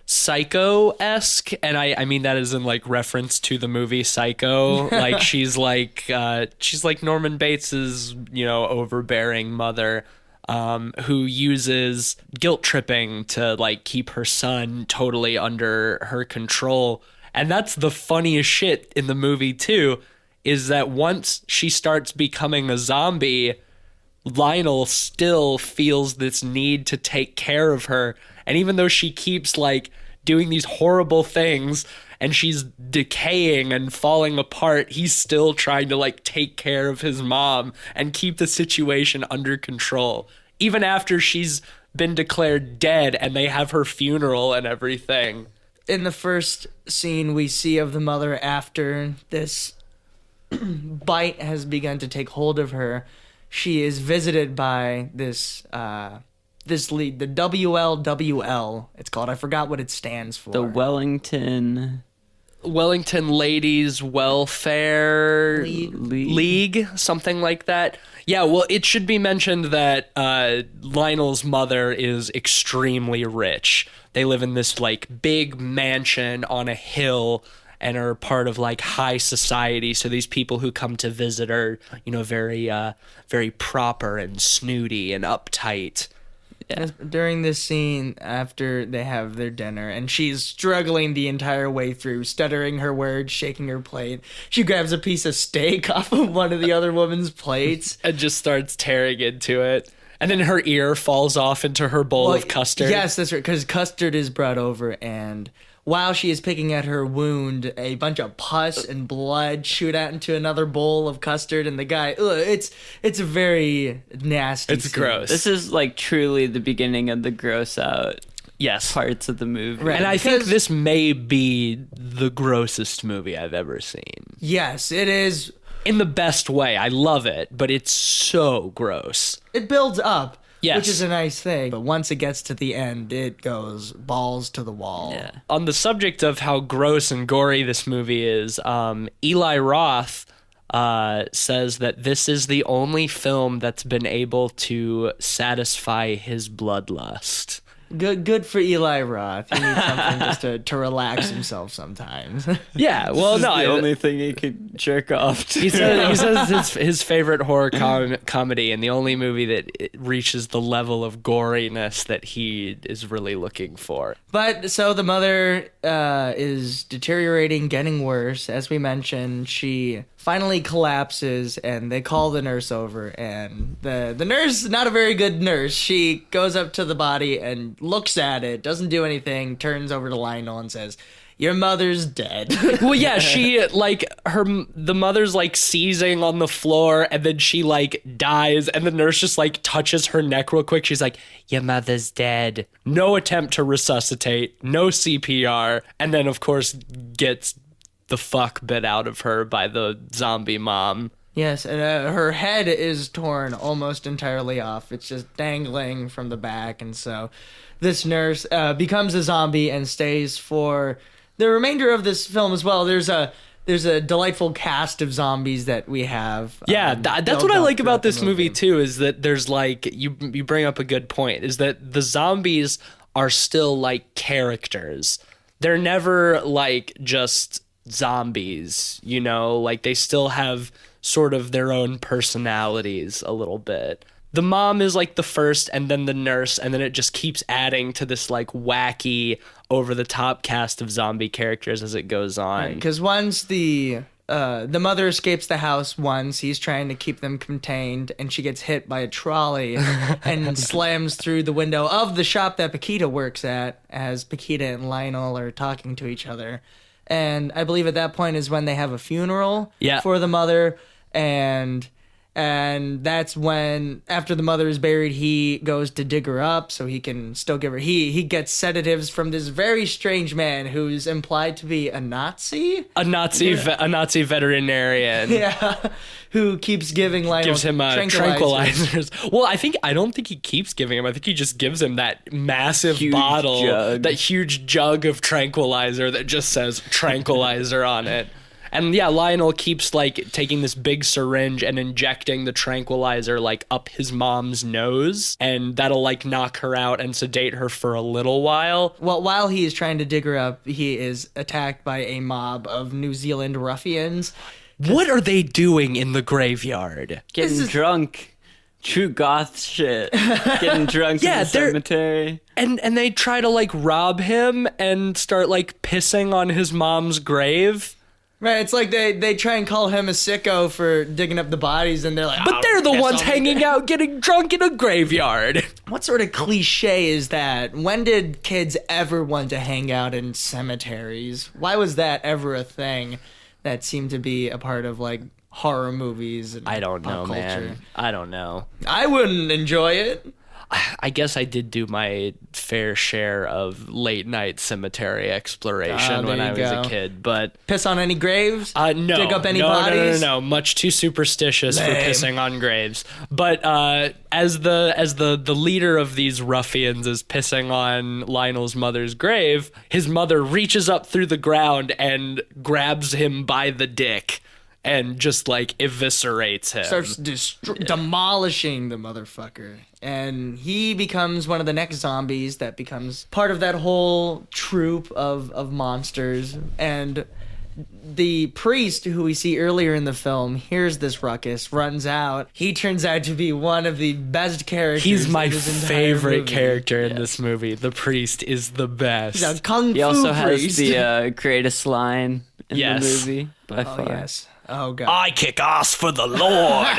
Psycho-esque, and I mean that is in like reference to the movie Psycho. Like she's like Norman Bates's overbearing mother. Who uses guilt tripping to like keep her son totally under her control. And that's the funniest shit in the movie too, is that once she starts becoming a zombie, Lionel still feels this need to take care of her. And even though she keeps like doing these horrible things and she's decaying and falling apart, he's still trying to like take care of his mom and keep the situation under control. Even after she's been declared dead and they have her funeral and everything. In the first scene we see of the mother after this bite has begun to take hold of her, she is visited by this lead, the WLWL, it's called. I forgot what it stands for. The Wellington Ladies Welfare League, something like that. Yeah, well, it should be mentioned that Lionel's mother is extremely rich. They live in this like big mansion on a hill and are part of like high society. So these people who come to visit are, very proper and snooty and uptight. Yeah. During this scene, after they have their dinner, and she's struggling the entire way through, stuttering her words, shaking her plate, she grabs a piece of steak off of one of the other woman's plates. And just starts tearing into it. And then her ear falls off into her bowl of custard. Yes, that's right, because custard is brought over, and while she is picking at her wound, a bunch of pus and blood shoot out into another bowl of custard, and the guy, it's a very nasty It's scene. gross. This is like truly the beginning of the gross out parts of the movie. Right. And I think this may be the grossest movie I've ever seen. Yes, it is. In the best way. I love it, but it's so gross. It builds up. Yes. Which is a nice thing. But once it gets to the end, it goes balls to the wall. Yeah. On the subject of how gross and gory this movie is, Eli Roth says that this is the only film that's been able to satisfy his bloodlust. Good for Eli Roth. He needs something just to relax himself sometimes. Yeah, well, no, the only thing he could jerk off to. he says his favorite horror comedy, and the only movie that it reaches the level of goriness that he is really looking for. But so the mother is deteriorating, getting worse. As we mentioned, she finally collapses, and they call the nurse over. And the nurse, not a very good nurse, she goes up to the body and looks at it, doesn't do anything, turns over to Lionel and says, "Your mother's dead." Well, yeah, she the mother's like seizing on the floor, and then she like dies, and the nurse just like touches her neck real quick. She's like, "Your mother's dead." No attempt to resuscitate, no CPR, and then of course gets the fuck bit out of her by the zombie mom. Yes, and her head is torn almost entirely off. It's just dangling from the back, and so this nurse becomes a zombie and stays for the remainder of this film as well. There's a delightful cast of zombies that we have. Yeah, that's what I like about this movie too, is that there's like, you bring up a good point, is that the zombies are still like characters. They're never like just zombies, you know, like they still have sort of their own personalities a little bit. The mom is like the first, and then the nurse, and then it just keeps adding to this like wacky, over the top cast of zombie characters as it goes on. Because once the mother escapes the house, once he's trying to keep them contained, and she gets hit by a trolley and slams through the window of the shop that Paquita works at, as Paquita and Lionel are talking to each other. And I believe at that point is when they have a funeral for the mother, and that's when, after the mother is buried, he goes to dig her up so he can still give her. He gets sedatives from this very strange man who's implied to be a Nazi, a Nazi veterinarian. Yeah, who keeps giving Lionel tranquilizers. Well, I don't think he keeps giving him. I think he just gives him that massive bottle, that huge jug of tranquilizer that just says tranquilizer on it. And yeah, Lionel keeps like taking this big syringe and injecting the tranquilizer like up his mom's nose, and that'll like knock her out and sedate her for a little while. Well, while he is trying to dig her up, he is attacked by a mob of New Zealand ruffians. What are they doing in the graveyard? Getting drunk. True goth shit. Getting drunk in the cemetery. And they try to like rob him and start like pissing on his mom's grave. Right, it's like they try and call him a sicko for digging up the bodies, and they're like, but they're the ones hanging out getting drunk in a graveyard. What sort of cliche is that? When did kids ever want to hang out in cemeteries? Why was that ever a thing that seemed to be a part of like horror movies and I don't know, pop culture? man. I don't know. I wouldn't enjoy it. I guess I did do my fair share of late night cemetery exploration when I was a kid, but piss on any graves? No. Dig up any bodies? No. Much too superstitious for pissing on graves. But as the leader of these ruffians is pissing on Lionel's mother's grave, his mother reaches up through the ground and grabs him by the dick and just like eviscerates him. Starts demolishing the motherfucker. And he becomes one of the next zombies that becomes part of that whole troop of monsters. And the priest, who we see earlier in the film, hears this ruckus, runs out. He turns out to be one of the best characters. He's my favorite character in this movie. The priest is the best. He's a kung fu He also priest. has the greatest line in the movie by far. Yes. Oh, God. I kick ass for the Lord.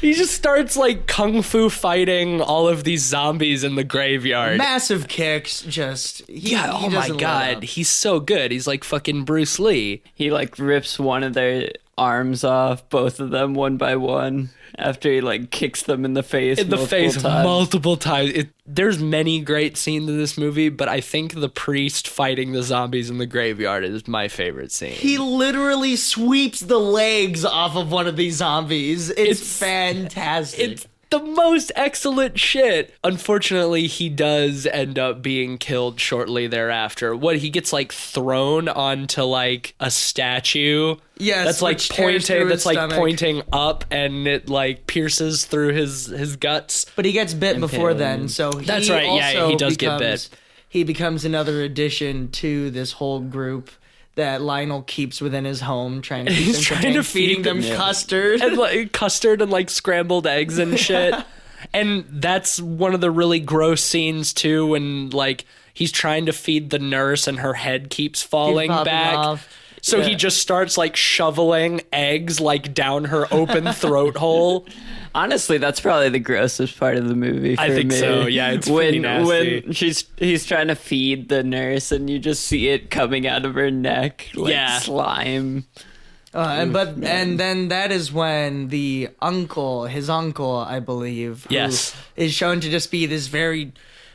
He just starts like kung fu fighting all of these zombies in the graveyard. Massive kicks, just... Oh my God. He's so good. He's like fucking Bruce Lee. He like rips one of their arms off, both of them one by one, after he like kicks them in the face multiple times. There's many great scenes in this movie, but I think the priest fighting the zombies in the graveyard is my favorite scene. He literally sweeps the legs off of one of these zombies. It's fantastic. the most excellent shit. Unfortunately, he does end up being killed shortly thereafter. He gets like thrown onto like a statue. Yes, that's like which tears through pointing. his That's like stomach. pointing up, and it like pierces through his guts. But he gets bit before then, so he That's right, yeah, also he does get bit. He becomes another addition to this whole group that Lionel keeps within his home, trying to keep He's them trying contained, to feeding feed them them custard. And like custard and like scrambled eggs and shit. And that's one of the really gross scenes too, when like he's trying to feed the nurse and her head keeps falling popping back. off. So Yeah. he just starts like shoveling eggs like down her open throat hole. Honestly, that's probably the grossest part of the movie for I think me. so, yeah, it's pretty nasty. When he's trying to feed the nurse and you just see it coming out of her neck like slime. And then that is when his uncle, I believe, who Yes. is shown to just be this very,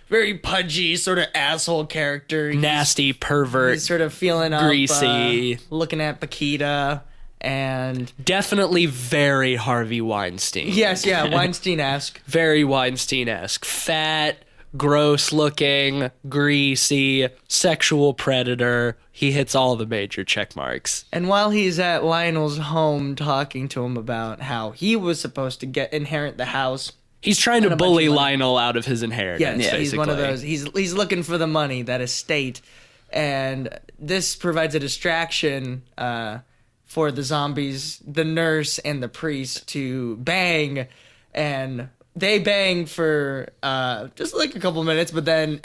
very pudgy sort of asshole character. Nasty pervert. He's sort of feeling up, greasy. looking at Paquita, and Definitely very Harvey Weinstein. yes, yeah, Weinstein-esque. Very Weinstein-esque. Fat, gross looking, greasy, sexual predator. He hits all the major check marks. And while he's at Lionel's home talking to him about how he was supposed to inherit the house. He's trying to And a bunch bully of money. Lionel out of his inheritance, Yes, basically. he's one of those. He's looking for the money, that estate. And this provides a distraction for the zombies, the nurse and the priest, to bang. And they bang for just like a couple minutes, but then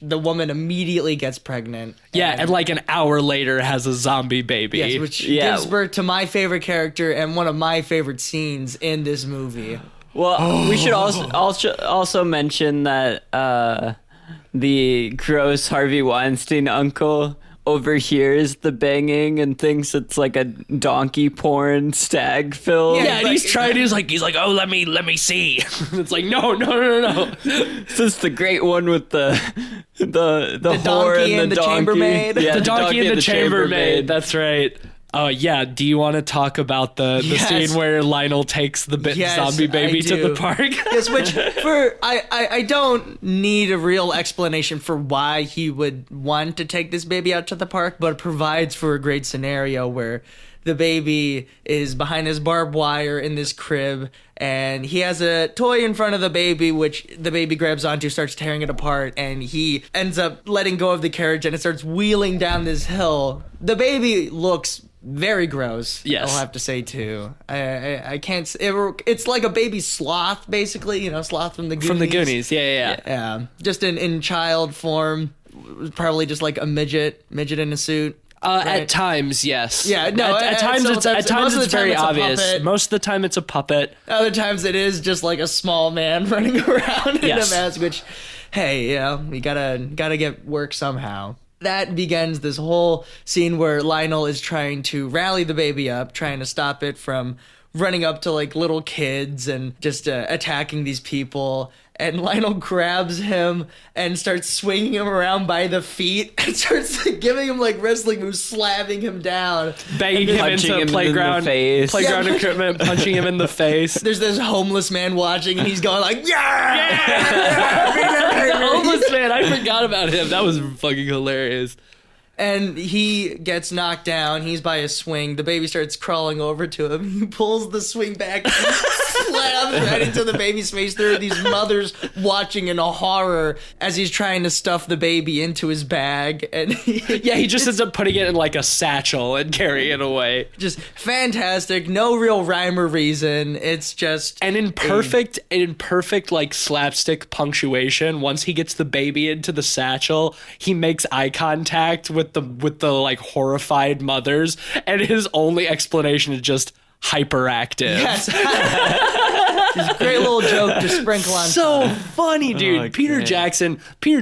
the woman immediately gets pregnant. Yeah, and like an hour later has a zombie baby. Yes, which gives birth to my favorite character and one of my favorite scenes in this movie. Well, we should also mention that the gross Harvey Weinstein uncle overhears the banging and thinks it's like a donkey porn stag film. Yeah, and he's like, oh, let me see. It's like, no. This is the great one with the whore donkey and the donkey. chambermaid. Yeah, The donkey and the chambermaid. That's right. Yeah, do you want to talk about the Yes. scene where Lionel takes the Yes, zombie baby I to do. the park? Yes, which I don't need a real explanation for why he would want to take this baby out to the park, but it provides for a great scenario where the baby is behind his barbed wire in this crib, and he has a toy in front of the baby, which the baby grabs onto, starts tearing it apart, and he ends up letting go of the carriage, and it starts wheeling down this hill. The baby looks very gross. Yes. I'll have to say too. I can't. It's like a baby sloth, basically. Sloth from the Goonies. From the Goonies, yeah. Yeah, just in child form, probably just like a midget in a suit. At Right. times, yes. Yeah, no, At times most of the it's time very it's a obvious. puppet. Most of the time it's a puppet. Other times it is just like a small man running around in Yes. a mask. Which, hey, we gotta get work somehow. That begins this whole scene where Lionel is trying to rally the baby up, trying to stop it from running up to like little kids and just attacking these people. And Lionel grabs him and starts swinging him around by the feet and starts giving him like wrestling moves, slamming him down. Banging him Punching into him in the playground face. playground Yeah. equipment, punching him in the face. There's this homeless man watching and he's going like, yeah! Homeless man, I forgot about him. That was fucking hilarious. And he gets knocked down. He's by a swing. The baby starts crawling over to him. He pulls the swing back, slams right into the baby's face. There are these mothers watching in a horror as he's trying to stuff the baby into his bag. And He just ends up putting it in like a satchel and carrying it away. just fantastic. No real rhyme or reason. It's just And in perfect like slapstick punctuation, once he gets the baby into the satchel, he makes eye contact with the like horrified mothers, and his only explanation is just hyperactive. yes. Just a great little joke to sprinkle on. So funny, dude. Okay. Peter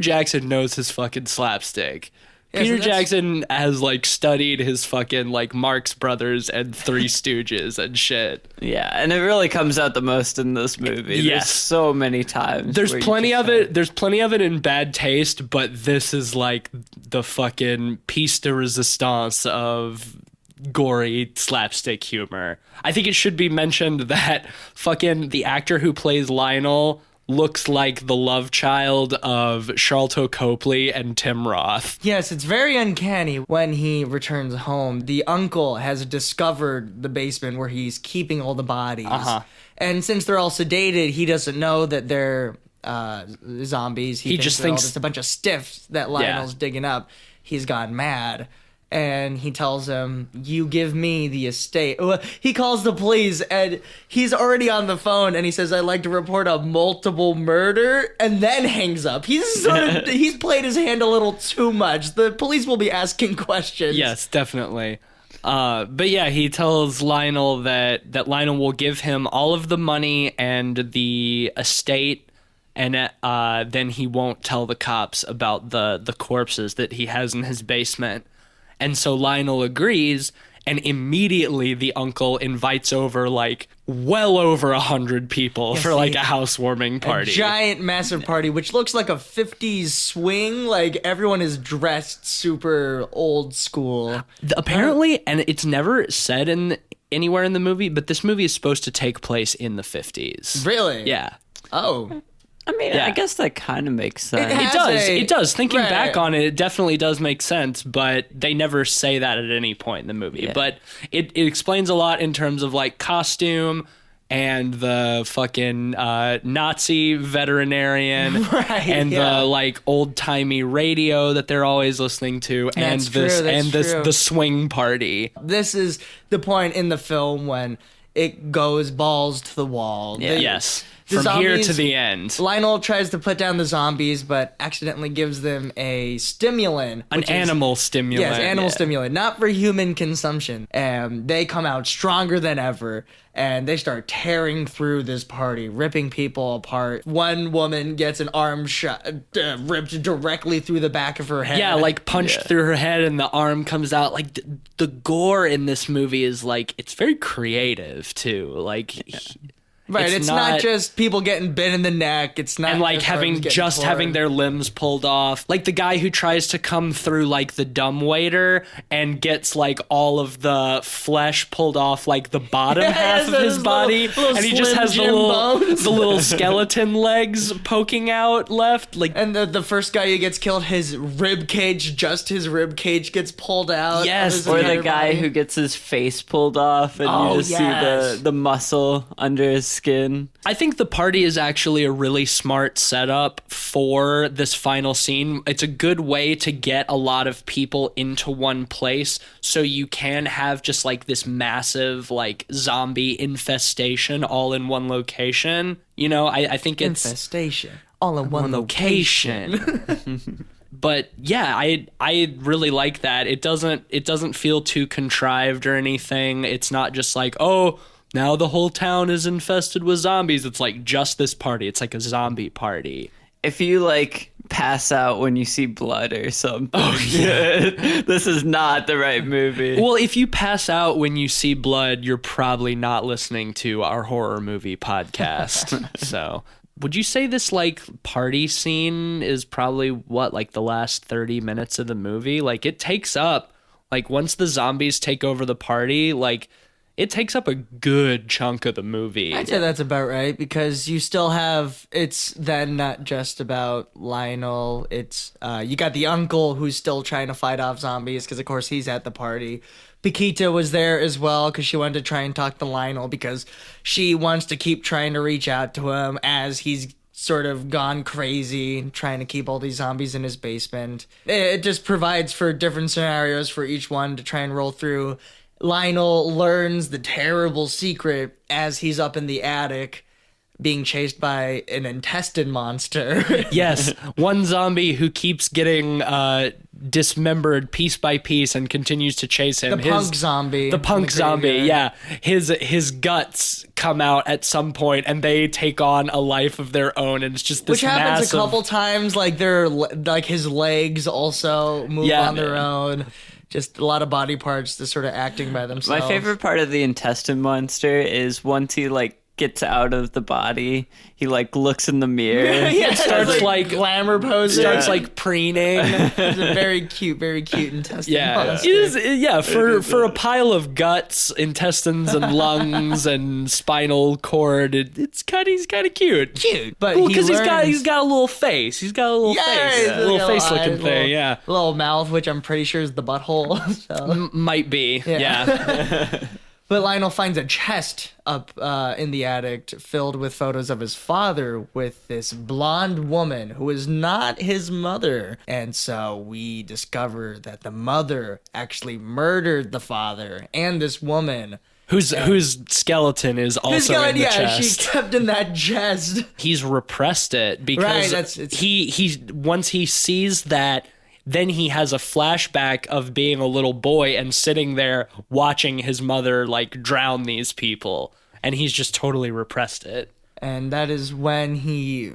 Jackson knows his fucking slapstick. Yeah, Peter so that's- Jackson has like studied his fucking like Marx Brothers and Three Stooges and shit. Yeah, and it really comes out the most in this movie. Yes. There's so many times. There's where you plenty just of it. There's plenty of it in bad taste, but this is like the fucking piece de resistance of gory slapstick humor. I think it should be mentioned that fucking the actor who plays Lionel looks like the love child of Sharlto Copley and Tim Roth. Yes, it's very uncanny when he returns home. The uncle has discovered the basement where he's keeping all the bodies. And since they're all sedated, he doesn't know that they're zombies. He just they're all thinks just a bunch of stiffs that Lionel's digging up. He's gone mad. And he tells him, you give me the estate. He calls the police, and he's already on the phone, and he says, I'd like to report a multiple murder, and then hangs up. He's played his hand a little too much. The police will be asking questions. Yes, definitely. But yeah, he tells Lionel that Lionel will give him all of the money and the estate, and then he won't tell the cops about the corpses that he has in his basement. And so Lionel agrees, and immediately the uncle invites over like well over 100 people for like a housewarming party. A giant, massive party, which looks like a 50s swing. Like everyone is dressed super old school. Apparently, and it's never said anywhere in the movie, but this movie is supposed to take place in the 50s. Really? Yeah. Oh. I mean, Yeah. I guess that kind of makes sense. It does. Thinking Right. back on it, it definitely does make sense, but they never say that at any point in the movie. Yeah. But it explains a lot in terms of like costume and the fucking Nazi veterinarian Right, and yeah. the like old-timey radio that they're always listening to and That's true, that's the swing party. This is the point in the film when it goes balls to the wall. Yes. The From here to zombies- the end. Lionel tries to put down the zombies, but accidentally gives them a stimulant. An which is- animal stimulant. Yes, animal stimulant, not for human consumption. And they come out stronger than ever, and they start tearing through this party, ripping people apart. One woman gets an arm shot, ripped directly through the back of her head. Yeah, like punched through her head and the arm comes out. Like the gore in this movie is like, it's very creative too. Like, right. It's not just people getting bit in the neck. It's not and like just arms getting torn. having their limbs pulled off. Like the guy who tries to come through like the dumbwaiter and gets like all of the flesh pulled off like the bottom half of his body, little and he just Slim has Jim bones. the little skeleton legs poking out left. Like And the first guy who gets killed, his rib cage gets pulled out. Yes, of his Or entire the guy body. who gets his face pulled off and Oh, you just yes. see the muscle under his skin. I think the party is actually a really smart setup for this final scene. It's a good way to get a lot of people into one place so you can have just like this massive like zombie infestation all in one location. You know, I think it's infestation all in one location. But yeah, I really like that. It doesn't feel too contrived or anything. It's not just like, oh, now the whole town is infested with zombies. It's like just this party. It's like a zombie party. If you like pass out when you see blood or something, this is not the right movie. Well, if you pass out when you see blood, you're probably not listening to our horror movie podcast. So, would you say this like party scene is probably what, like the last 30 minutes of the movie? Like it takes up, like once the zombies take over the party, like it takes up a good chunk of the movie. I'd say that's about right, because you still have, it's then not just about Lionel. It's you got the uncle who's still trying to fight off zombies because of course he's at the party. Paquita was there as well because she wanted to try and talk to Lionel because she wants to keep trying to reach out to him as he's sort of gone crazy trying to keep all these zombies in his basement. It just provides for different scenarios for each one to try and roll through. Lionel learns the terrible secret as he's up in the attic being chased by an intestine monster. Yes, one zombie who keeps getting dismembered piece by piece and continues to chase him. The punk zombie. The punk in the zombie, graveyard. yeah. His guts come out at some point and they take on a life of their own, and it's just this Which happens massive... a couple times, like his legs also move Yeah, on their man. own. Just a lot of body parts just sort of acting by themselves. My favorite part of the intestine monster is once he like gets out of the body, he like looks in the mirror. Yeah, starts like glamour posing. starts like preening. It's a very cute intestine. Yeah, monster. it is. Yeah, for a pile of guts, intestines, and lungs and spinal cord, he's kind of cute. Cute, but Cool, he because learns, he's got a little face. He's got a little face, yeah, a little face eyes, looking thing. Yeah, little mouth, which I'm pretty sure is the butthole. So. might be. Yeah. But Lionel finds a chest up in the attic filled with photos of his father with this blonde woman who is not his mother. And so we discover that the mother actually murdered the father and this woman. Whose skeleton is also in the chest. She kept in that chest. He's repressed it because he once he sees that, then he has a flashback of being a little boy and sitting there watching his mother like drown these people, and he's just totally repressed it. And that is when he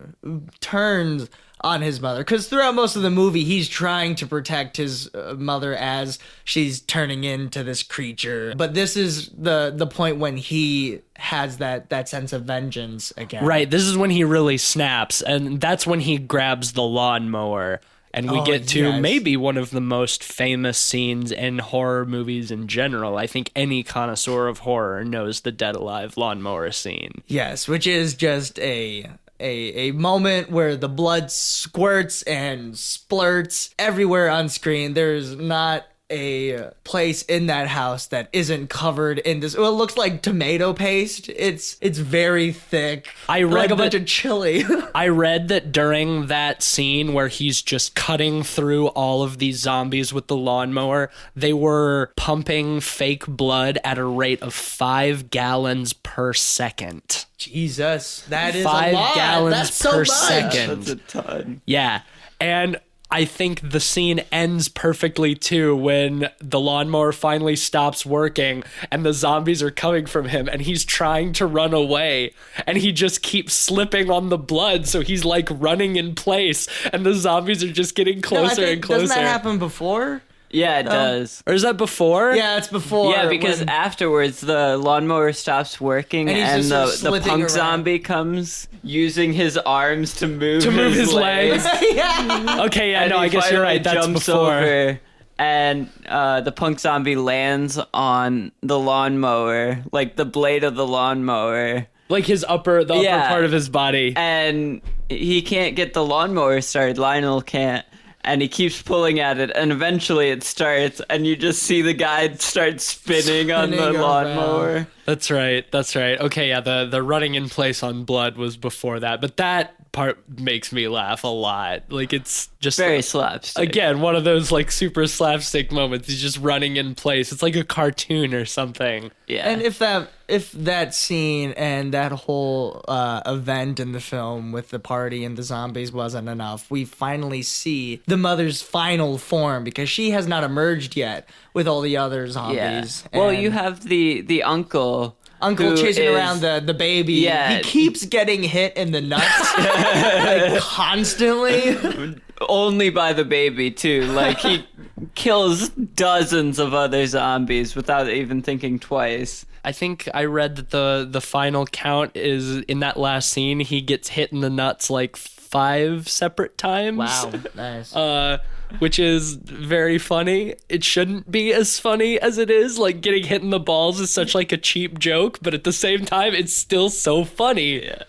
turns on his mother, because throughout most of the movie he's trying to protect his mother as she's turning into this creature, but this is the point when he has that sense of vengeance again. Right, this is when he really snaps, and that's when he grabs the lawnmower. And we get to maybe one of the most famous scenes in horror movies in general. I think any connoisseur of horror knows the Dead Alive lawnmower scene. Yes, which is just a moment where the blood squirts and splurts everywhere on screen. There's not a place in that house that isn't covered in this. Well, it looks like tomato paste. It's very thick. I read like a bunch of chili. I read that during that scene where he's just cutting through all of these zombies with the lawnmower, they were pumping fake blood at a rate of 5 gallons per second. Jesus, that is 5 a lot. gallons That's per so much. second. That's a ton. Yeah, and I think the scene ends perfectly too when the lawnmower finally stops working and the zombies are coming from him and he's trying to run away and he just keeps slipping on the blood, so he's like running in place and the zombies are just getting closer and closer. Doesn't that happen before? Yeah, it does. Or is that before? Yeah, it's before. Yeah, because afterwards the lawnmower stops working And he's and just the slipping punk around. zombie comes using his arms to move his legs. Yeah. Okay, yeah, And no, he I guess you're finally right. That's jumps before. over, and the punk zombie lands on the lawnmower, like the blade of the lawnmower. Like his upper part of his body. And he can't get the lawnmower started. Lionel can't. And he keeps pulling at it, and eventually it starts, and you just see the guy start spinning on the Spinning lawnmower. around. That's right. Okay, yeah, the running in place on blood was before that, but that part makes me laugh a lot. Like, it's just Very slapstick. again one of those like super slapstick moments. He's just running in place. It's like a cartoon or something. Yeah. And if that scene and that whole event in the film with the party and the zombies wasn't enough, we finally see the mother's final form, because she has not emerged yet with all the other zombies. Yeah. Well, And you have the uncle. Uncle who chasing is- around the baby. Yeah. He keeps getting hit in the nuts like constantly. Only by the baby, too. Like, he kills dozens of other zombies without even thinking twice. I think I read that the final count is in that last scene. He gets hit in the nuts like 5 separate times. Wow, nice. Which is very funny. It shouldn't be as funny as it is. Like, getting hit in the balls is such like a cheap joke, but at the same time, it's still so funny. Yeah.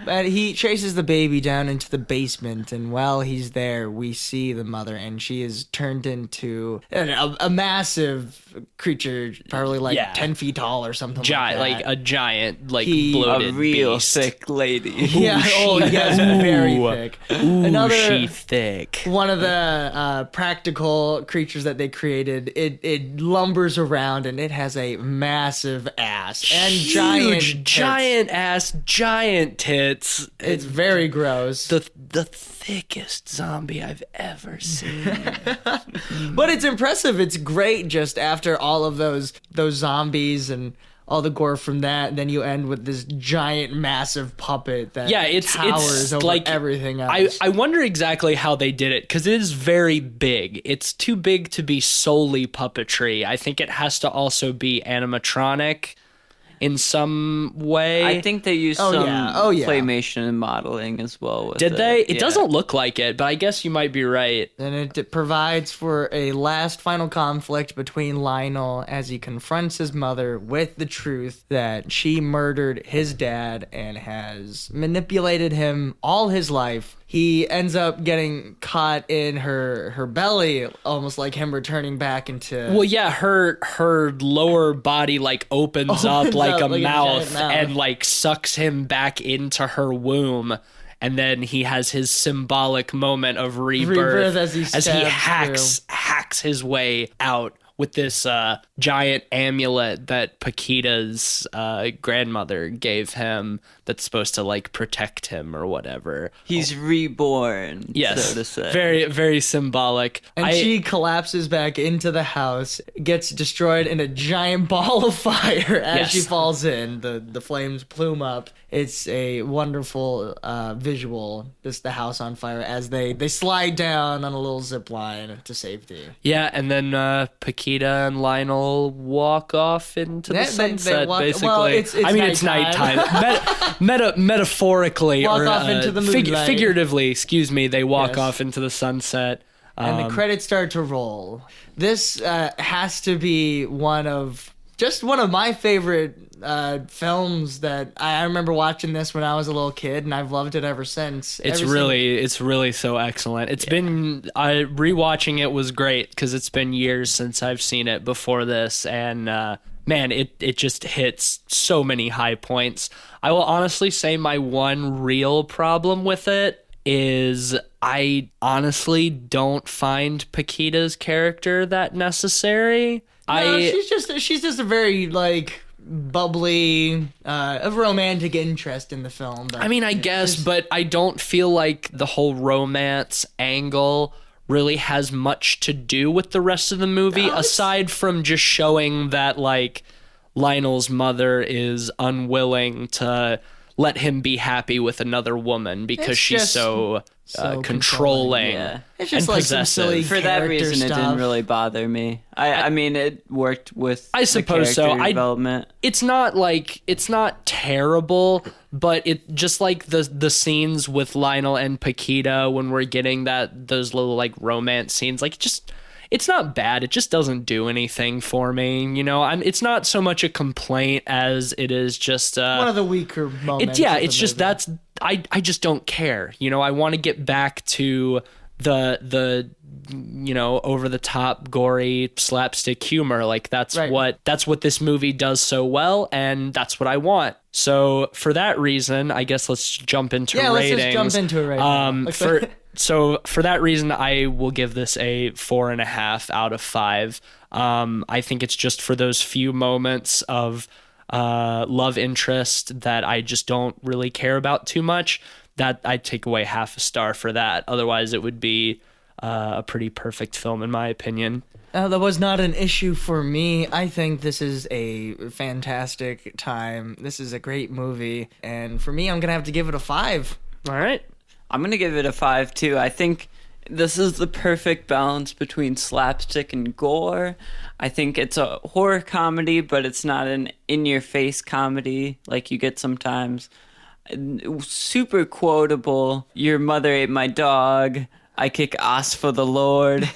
But he chases the baby down into the basement, and while he's there, we see the mother, and she is turned into a massive creature, probably like 10 feet tall or something Giant, like like that. a giant, like He- bloated A real beast. thick lady. Yeah, yes, very thick. Ooh, she thick. One of the practical creatures that they created, it lumbers around, and it has a massive ass and Huge, giant giant ass, giant tits. It's very gross. the thickest zombie I've ever seen. But it's impressive. It's great just after all of those zombies and all the gore from that, then you end with this giant, massive puppet that towers over like everything else. I wonder exactly how they did it, because it is very big. It's too big to be solely puppetry. I think it has to also be animatronic in some way. I think they used some claymation and modeling as well. With Did they? It doesn't look like it, but I guess you might be right. And it provides for a last final conflict between Lionel as he confronts his mother with the truth that she murdered his dad and has manipulated him all his life. He ends up getting caught in her belly, almost like him returning back into... Well, yeah, her lower body, like, opens up like a mouth and, like, sucks him back into her womb. And then he has his symbolic moment of rebirth as he hacks his way out with this giant amulet that Paquita's grandmother gave him that's supposed to, like, protect him or whatever. He's reborn, yes, so to say. Very, very symbolic. And she collapses back into the house, gets destroyed in a giant ball of fire as she falls in. The flames plume up. It's a wonderful visual, just the house on fire as they slide down on a little zip line to safety. Yeah, and then Paquita and Lionel walk off into the sunset, basically. Well, it's nighttime. Metaphorically, walk or off into the moonlight. Figuratively, excuse me, they walk off into the sunset. And the credits start to roll. This has to be one of my favorite films that I remember watching this when I was a little kid, and I've loved it ever since. It's really so excellent. It's been rewatching it was great because it's been years since I've seen it before this, and man, it just hits so many high points. I will honestly say my one real problem with it is I honestly don't find Paquita's character that necessary. No, she's just a very, like, bubbly, of romantic interest in the film. But I mean, I guess, but I don't feel like the whole romance angle really has much to do with the rest of the movie, aside from just showing that, like, Lionel's mother is unwilling to let him be happy with another woman because she's so controlling. Yeah. It's just and like possessive. some silly For that reason, stuff. it didn't really bother me. I mean, it worked with I suppose the character so. development. It's not terrible, but it just like the scenes with Lionel and Paquita when we're getting those little like romance scenes, like it's not bad. It just doesn't do anything for me. You know, it's not so much a complaint as it is just one of the weaker moments. It's just movie. I just don't care. You know, I want to get back to the you know, over the top gory slapstick humor. Like that's what this movie does so well, and that's what I want. So for that reason, I guess let's jump into ratings. Let's just jump into it right now. So for that reason, I will give this a 4.5 out of 5. I think it's just for those few moments of love interest that I just don't really care about too much. That I'd take away half a star for that. Otherwise, it would be a pretty perfect film in my opinion. That was not an issue for me. I think this is a fantastic time. This is a great movie. And for me, I'm going to have to give it a 5. All right. I'm going to give it a 5 too. I think this is the perfect balance between slapstick and gore. I think it's a horror comedy, but it's not an in-your-face comedy like you get sometimes. Super quotable. Your mother ate my dog. I kick ass for the Lord.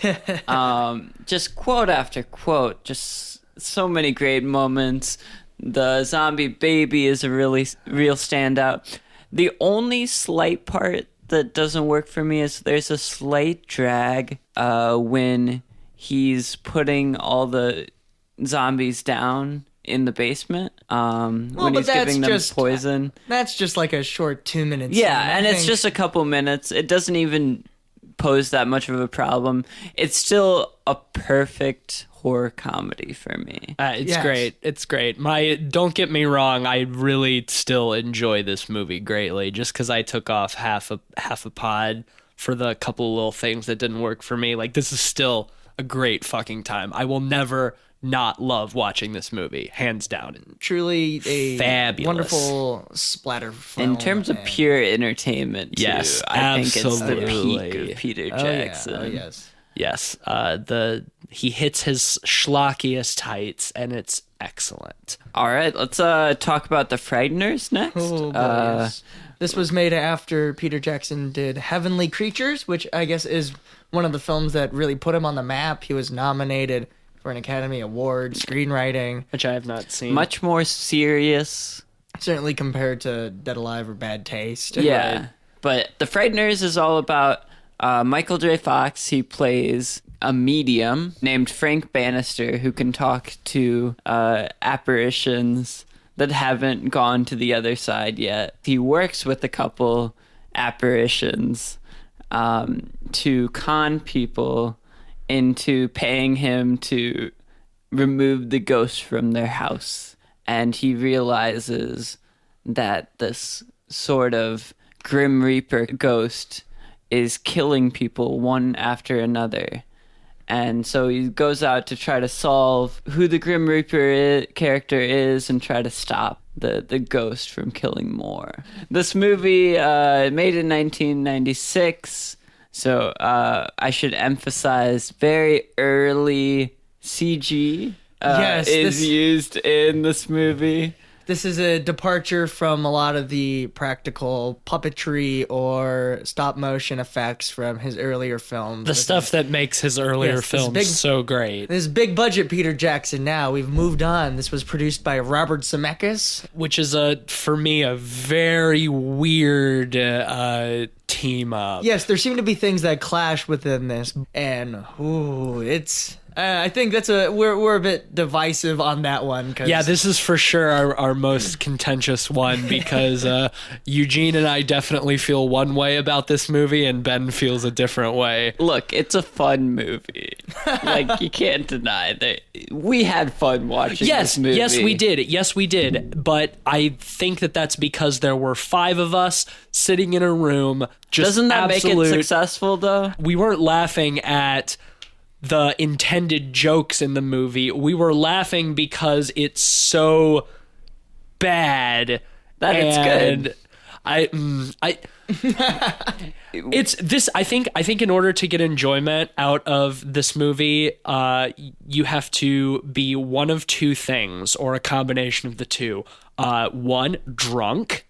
Just quote after quote. Just so many great moments. The zombie baby is a real standout. The only slight part that doesn't work for me is there's a slight drag when he's putting all the zombies down in the basement when he's giving them poison. That's just like a short 2 minutes. Yeah, and it's just a couple minutes. It doesn't even pose that much of a problem. It's still a perfect horror comedy for me. Great. It's great. Don't get me wrong, I really still enjoy this movie greatly just because I took off half a pod for the couple little things that didn't work for me. Like, this is still a great fucking time. I will never not love watching this movie, hands down. Truly a fabulous, wonderful splatter film. In terms of pure entertainment, too, yes, I think it's the absolutely. peak of Peter Jackson. Oh, yes. Yes, he hits his schlockiest heights, and it's excellent. All right, let's talk about the Frighteners next. Oh, boy, yes. This was made after Peter Jackson did Heavenly Creatures, which I guess is one of the films that really put him on the map. He was nominated for an Academy Award, screenwriting. Which I have not seen. Much more serious. Certainly compared to Dead Alive or Bad Taste. Yeah, Right? but the Frighteners is all about Michael J. Fox. He plays a medium named Frank Bannister who can talk to apparitions that haven't gone to the other side yet. He works with a couple apparitions to con people into paying him to remove the ghost from their house. And he realizes that this sort of Grim Reaper ghost is killing people one after another. And so he goes out to try to solve who the Grim Reaper character is and try to stop the ghost from killing more. This movie, made in 1996, so I should emphasize very early CG is used in this movie. This is a departure from a lot of the practical puppetry or stop motion effects from his earlier films. The stuff that makes his earlier films so great. This big budget Peter Jackson now. We've moved on. This was produced by Robert Zemeckis. Which is, for me, a very weird team up. Yes, there seem to be things that clash within this. And, it's... I think we're a bit divisive on that one. Yeah, this is for sure our most contentious one because Eugene and I definitely feel one way about this movie and Ben feels a different way. Look, it's a fun movie. Like, you can't deny that we had fun watching this movie. Yes, we did. Yes, we did. But I think that's because there were 5 of us sitting in a room. Doesn't that make it successful, though? We weren't laughing at the intended jokes in the movie. We were laughing because it's so bad that it's good. It's this. I think in order to get enjoyment out of this movie, you have to be one of 2 things, or a combination of the 2. 1, drunk,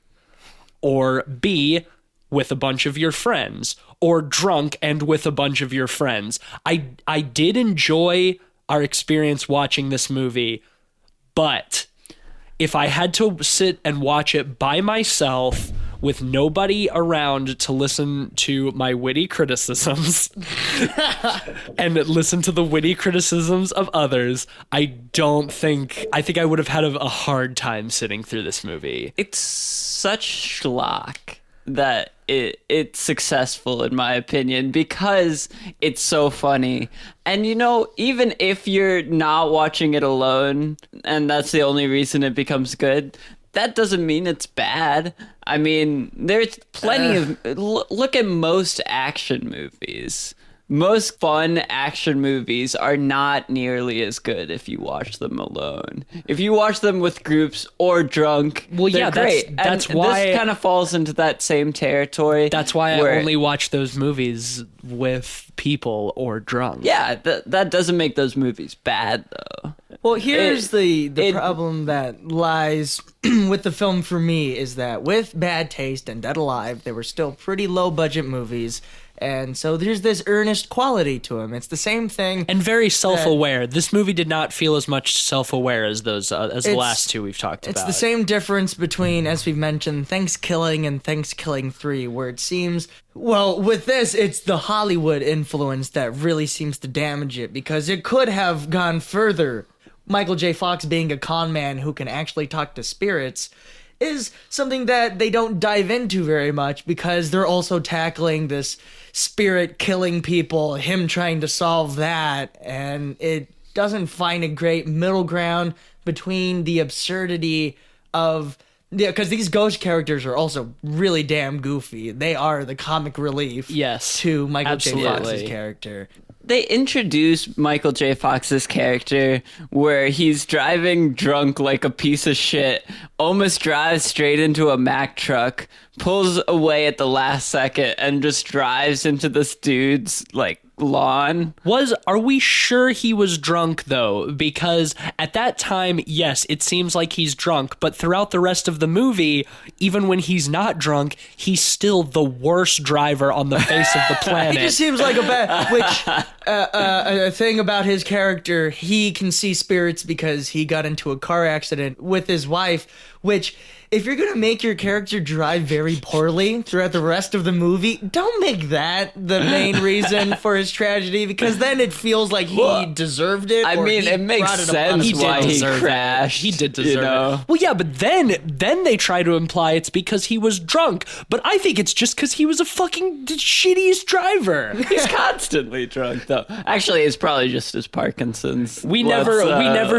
or B, with a bunch of your friends, or drunk and with a bunch of your friends. I did enjoy our experience watching this movie, but if I had to sit and watch it by myself with nobody around to listen to my witty criticisms and listen to the witty criticisms of others, I think I would have had a hard time sitting through this movie. It's such schlock that it's successful, in my opinion, because it's so funny. And, even if you're not watching it alone and that's the only reason it becomes good, that doesn't mean it's bad. I mean, there's plenty of... Look at most action movies. Most fun action movies are not nearly as good if you watch them alone. If you watch them with groups or drunk, they're great. That's why this kind of falls into that same territory. That's why I only watch those movies with people or drunk. Yeah, that doesn't make those movies bad, though. Well, here's the problem that lies with the film for me is that with Bad Taste and Dead Alive, they were still pretty low-budget movies. And so there's this earnest quality to him. It's the same thing. And very self-aware. This movie did not feel as much self-aware as those as the last 2 we've talked about. It's the same difference between, as we've mentioned, Thanksgiving and Thanksgiving 3, where it seems... Well, with this, it's the Hollywood influence that really seems to damage it, because it could have gone further. Michael J. Fox being a con man who can actually talk to spirits is something that they don't dive into very much, because they're also tackling this spirit killing people, him trying to solve that, and it doesn't find a great middle ground between the absurdity of... Yeah, because these ghost characters are also really damn goofy. They are the comic relief to Michael J. Fox's character. They introduce Michael J. Fox's character where he's driving drunk like a piece of shit, almost drives straight into a Mack truck, pulls away at the last second, and just drives into this dude's, lawn. Are we sure he was drunk though? Because at that time, yes, it seems like he's drunk, but throughout the rest of the movie, even when he's not drunk, he's still the worst driver on the face of the planet. He just seems like a bad. A thing about his character, he can see spirits because he got into a car accident with his wife, which, if you're going to make your character drive very poorly throughout the rest of the movie, don't make that the main reason for his tragedy, because then it feels like he deserved it. I mean, it makes sense why he crashed. He did deserve it. Well, yeah, but then they try to imply it's because he was drunk. But I think it's just because he was a fucking shittiest driver. He's constantly drunk, though. Actually, it's probably just his Parkinson's. We never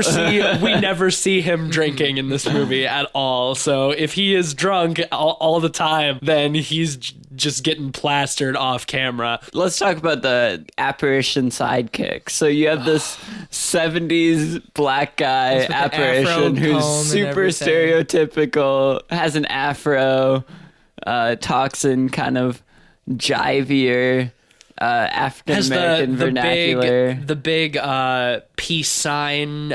see him drinking in this movie at all. So if he is drunk all the time, then he's just getting plastered off camera. Let's talk about the apparition sidekick. So you have this 70s black guy apparition who's super stereotypical, has an afro, talks in kind of jivier African-American vernacular. The big peace sign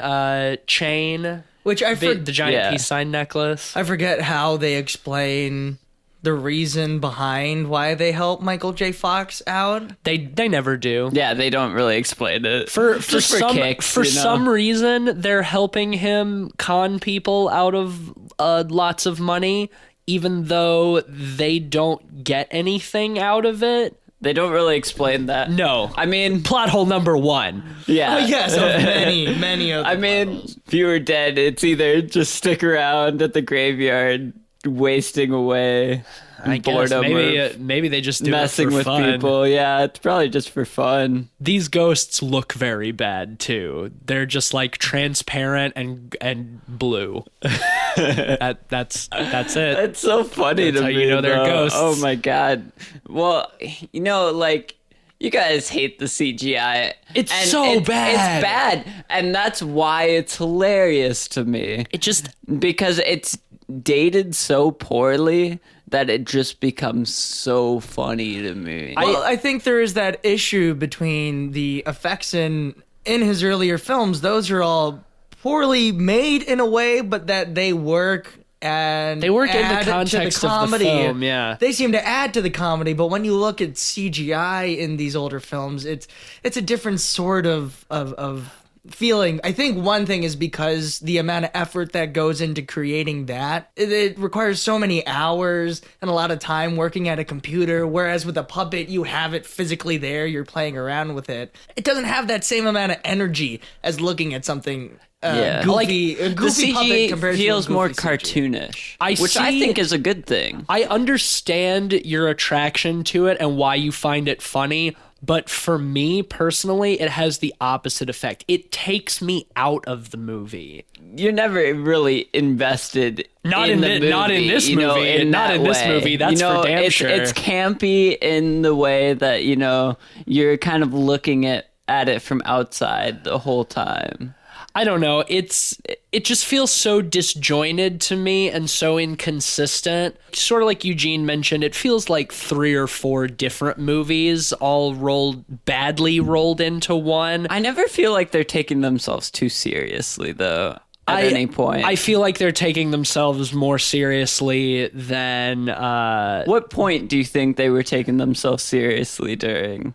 chain. Which the giant peace sign necklace. I forget how they explain the reason behind why they help Michael J. Fox out. They never do. Yeah, they don't really explain it. For some reason, they're helping him con people out of lots of money, even though they don't get anything out of it. They don't really explain that. No. I mean... Plot hole number 1. Yeah. Oh, yes, many of them. I mean, if you were dead, it's either just stick around at the graveyard, wasting away. I guess maybe they just do messing it for with fun. People. Yeah, it's probably just for fun. These ghosts look very bad, too. They're just, like, transparent and blue. That's it. It's so funny That's to how me, you know they're though. ghosts. Oh, my God. Well, like... You guys hate the CGI. It's so bad. It's bad. And that's why it's hilarious to me. Because it's dated so poorly that it just becomes so funny to me. I think there is that issue between the effects in his earlier films. Those are all poorly made in a way, but that they work. And they work in the context to the comedy. Of the film, yeah. They seem to add to the comedy, but when you look at CGI in these older films, it's a different sort of feeling. I think one thing is because the amount of effort that goes into creating that, it requires so many hours and a lot of time working at a computer, whereas with a puppet, you have it physically there, you're playing around with it. It doesn't have that same amount of energy as looking at something goofy, a goofy the puppet compared feels to a more goofy cartoonish, I think is a good thing. I understand your attraction to it and why you find it funny, but for me personally, it has the opposite effect. It takes me out of the movie. You're never really invested in the movie. Not in this movie. This movie. That's for damn sure. It's campy in the way that, you're kind of looking at it from outside the whole time. I don't know. It just feels so disjointed to me and so inconsistent. Sort of like Eugene mentioned, it feels like 3 or 4 different movies all badly rolled into one. I never feel like they're taking themselves too seriously, though. At any point, I feel like they're taking themselves more seriously than. What point do you think they were taking themselves seriously during?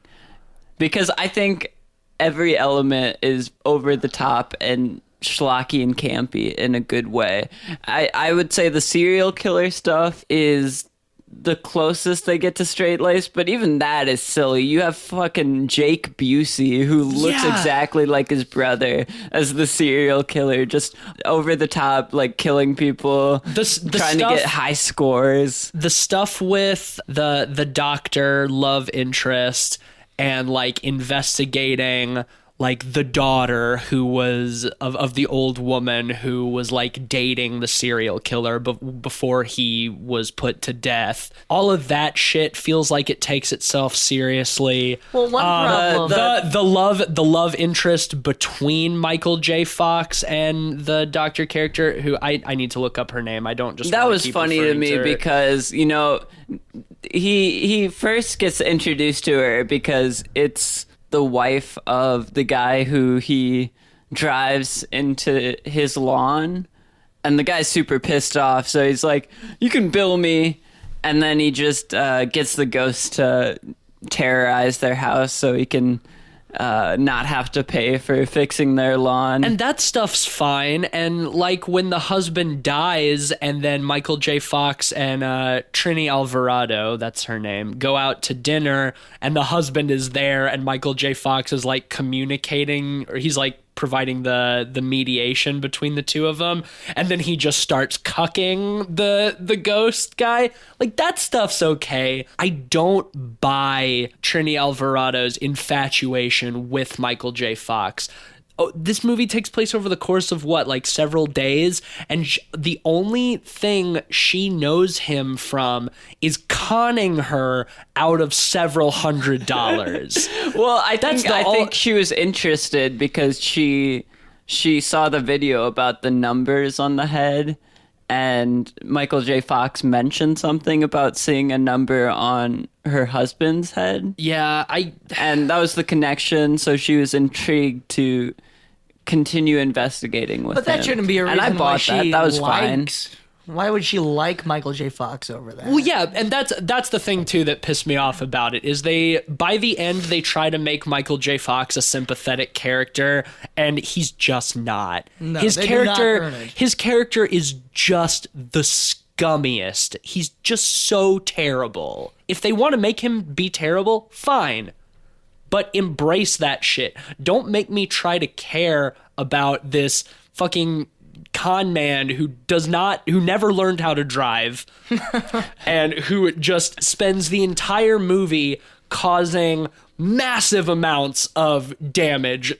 Because I think every element is over the top and schlocky and campy in a good way. I would say the serial killer stuff is the closest they get to straight lace, but even that is silly. You have fucking Jake Busey, who looks exactly like his brother as the serial killer, just over the top, like killing people, trying to get high scores. The stuff with the doctor love interest and like investigating like the daughter who was of the old woman who was like dating the serial killer before he was put to death. All of that shit feels like it takes itself seriously. Well, one problem, the love interest between Michael J. Fox and the doctor character, who I need to look up her name. I don't just. That was funny to me because he first gets introduced to her because it's the wife of the guy who he drives into his lawn, and the guy's super pissed off, so he's like, you can bill me, and then he just gets the ghost to terrorize their house so he can not have to pay for fixing their lawn. And that stuff's fine. And like when the husband dies and then Michael J. Fox and Trini Alvarado, that's her name, go out to dinner and the husband is there and Michael J. Fox is like communicating, or he's like providing the mediation between the two of them, and then he just starts cucking the ghost guy. Like, that stuff's okay. I don't buy Trini Alvarado's infatuation with Michael J. Fox. Oh, this movie takes place over the course of what, like several days, and the only thing she knows him from is conning her out of several $100s. Well, I think she was interested because she saw the video about the numbers on the head, and Michael J. Fox mentioned something about seeing a number on her husband's head. Yeah, and that was the connection, so she was intrigued to continue investigating with him. But that shouldn't be a reason and I bought why she that. That was likes, fine. Why would she like Michael J. Fox over that? Well, yeah, and that's the thing too that pissed me off about it is by the end they try to make Michael J. Fox a sympathetic character, and he's just not. No, his they do character, not earn it. his character is just the scummiest. He's just so terrible. If they want to make him be terrible, fine. But embrace that shit. Don't make me try to care about this fucking con man who never learned how to drive and who just spends the entire movie causing massive amounts of damage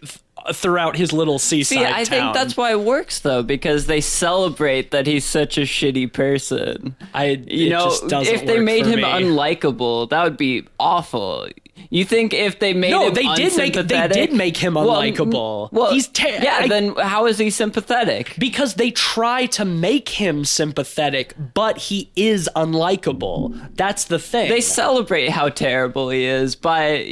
throughout his little seaside town. I think that's why it works, though, because they celebrate that he's such a shitty person. If they made him unlikable, that would be awful. You think if they made him unsympathetic? They did make him unlikable. Well, he's then how is he sympathetic? Because they try to make him sympathetic, but he is unlikable. That's the thing. They celebrate how terrible he is by,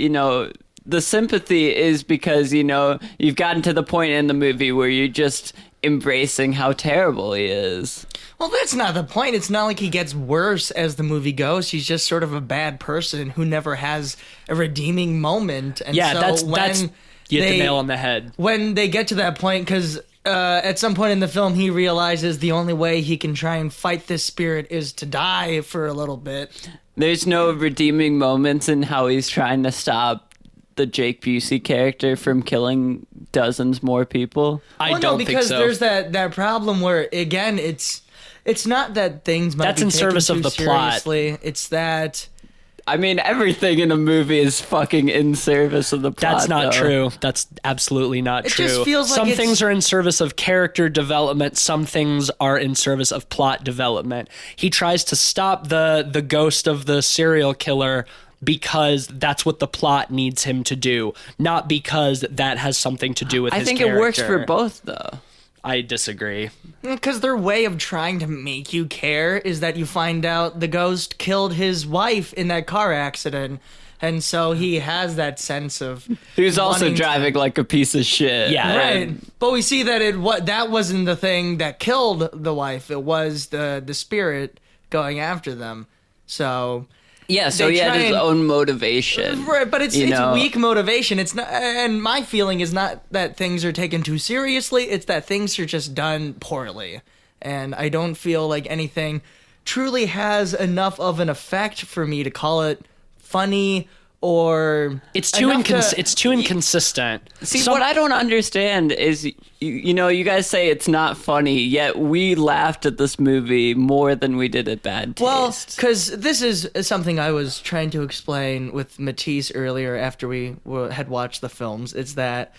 the sympathy is because, you've gotten to the point in the movie where you're just embracing how terrible he is. Well, that's not the point. It's not like he gets worse as the movie goes. He's just sort of a bad person who never has a redeeming moment. And yeah, so that's you hit the nail on the head. When they get to that point, because at some point in the film, he realizes the only way he can try and fight this spirit is to die for a little bit. There's no redeeming moments in how he's trying to stop the Jake Busey character from killing dozens more people. I don't think so. Because there's that problem where, again, it's not that things might be taken too seriously. That's in service of the plot. It's that... I mean, everything in a movie is fucking in service of the plot. That's not true. That's absolutely not true. It just feels like some things are in service of character development. Some things are in service of plot development. He tries to stop the ghost of the serial killer because that's what the plot needs him to do, not because that has something to do with his character. I think it works for both, though. I disagree. Because their way of trying to make you care is that you find out the ghost killed his wife in that car accident. And so he has that sense of... He was also driving like a piece of shit. Yeah. Right. But we see that that wasn't the thing that killed the wife. It was the spirit going after them. So... Yeah, so he had his own motivation. Right, but it's weak motivation. It's not, and my feeling is not that things are taken too seriously, it's that things are just done poorly. And I don't feel like anything truly has enough of an effect for me to call it funny or... It's too inconsistent. See, what I don't understand is, you guys say it's not funny, yet we laughed at this movie more than we did at Bad Taste. Well, because this is something I was trying to explain with Matisse earlier after we had watched the films. It's that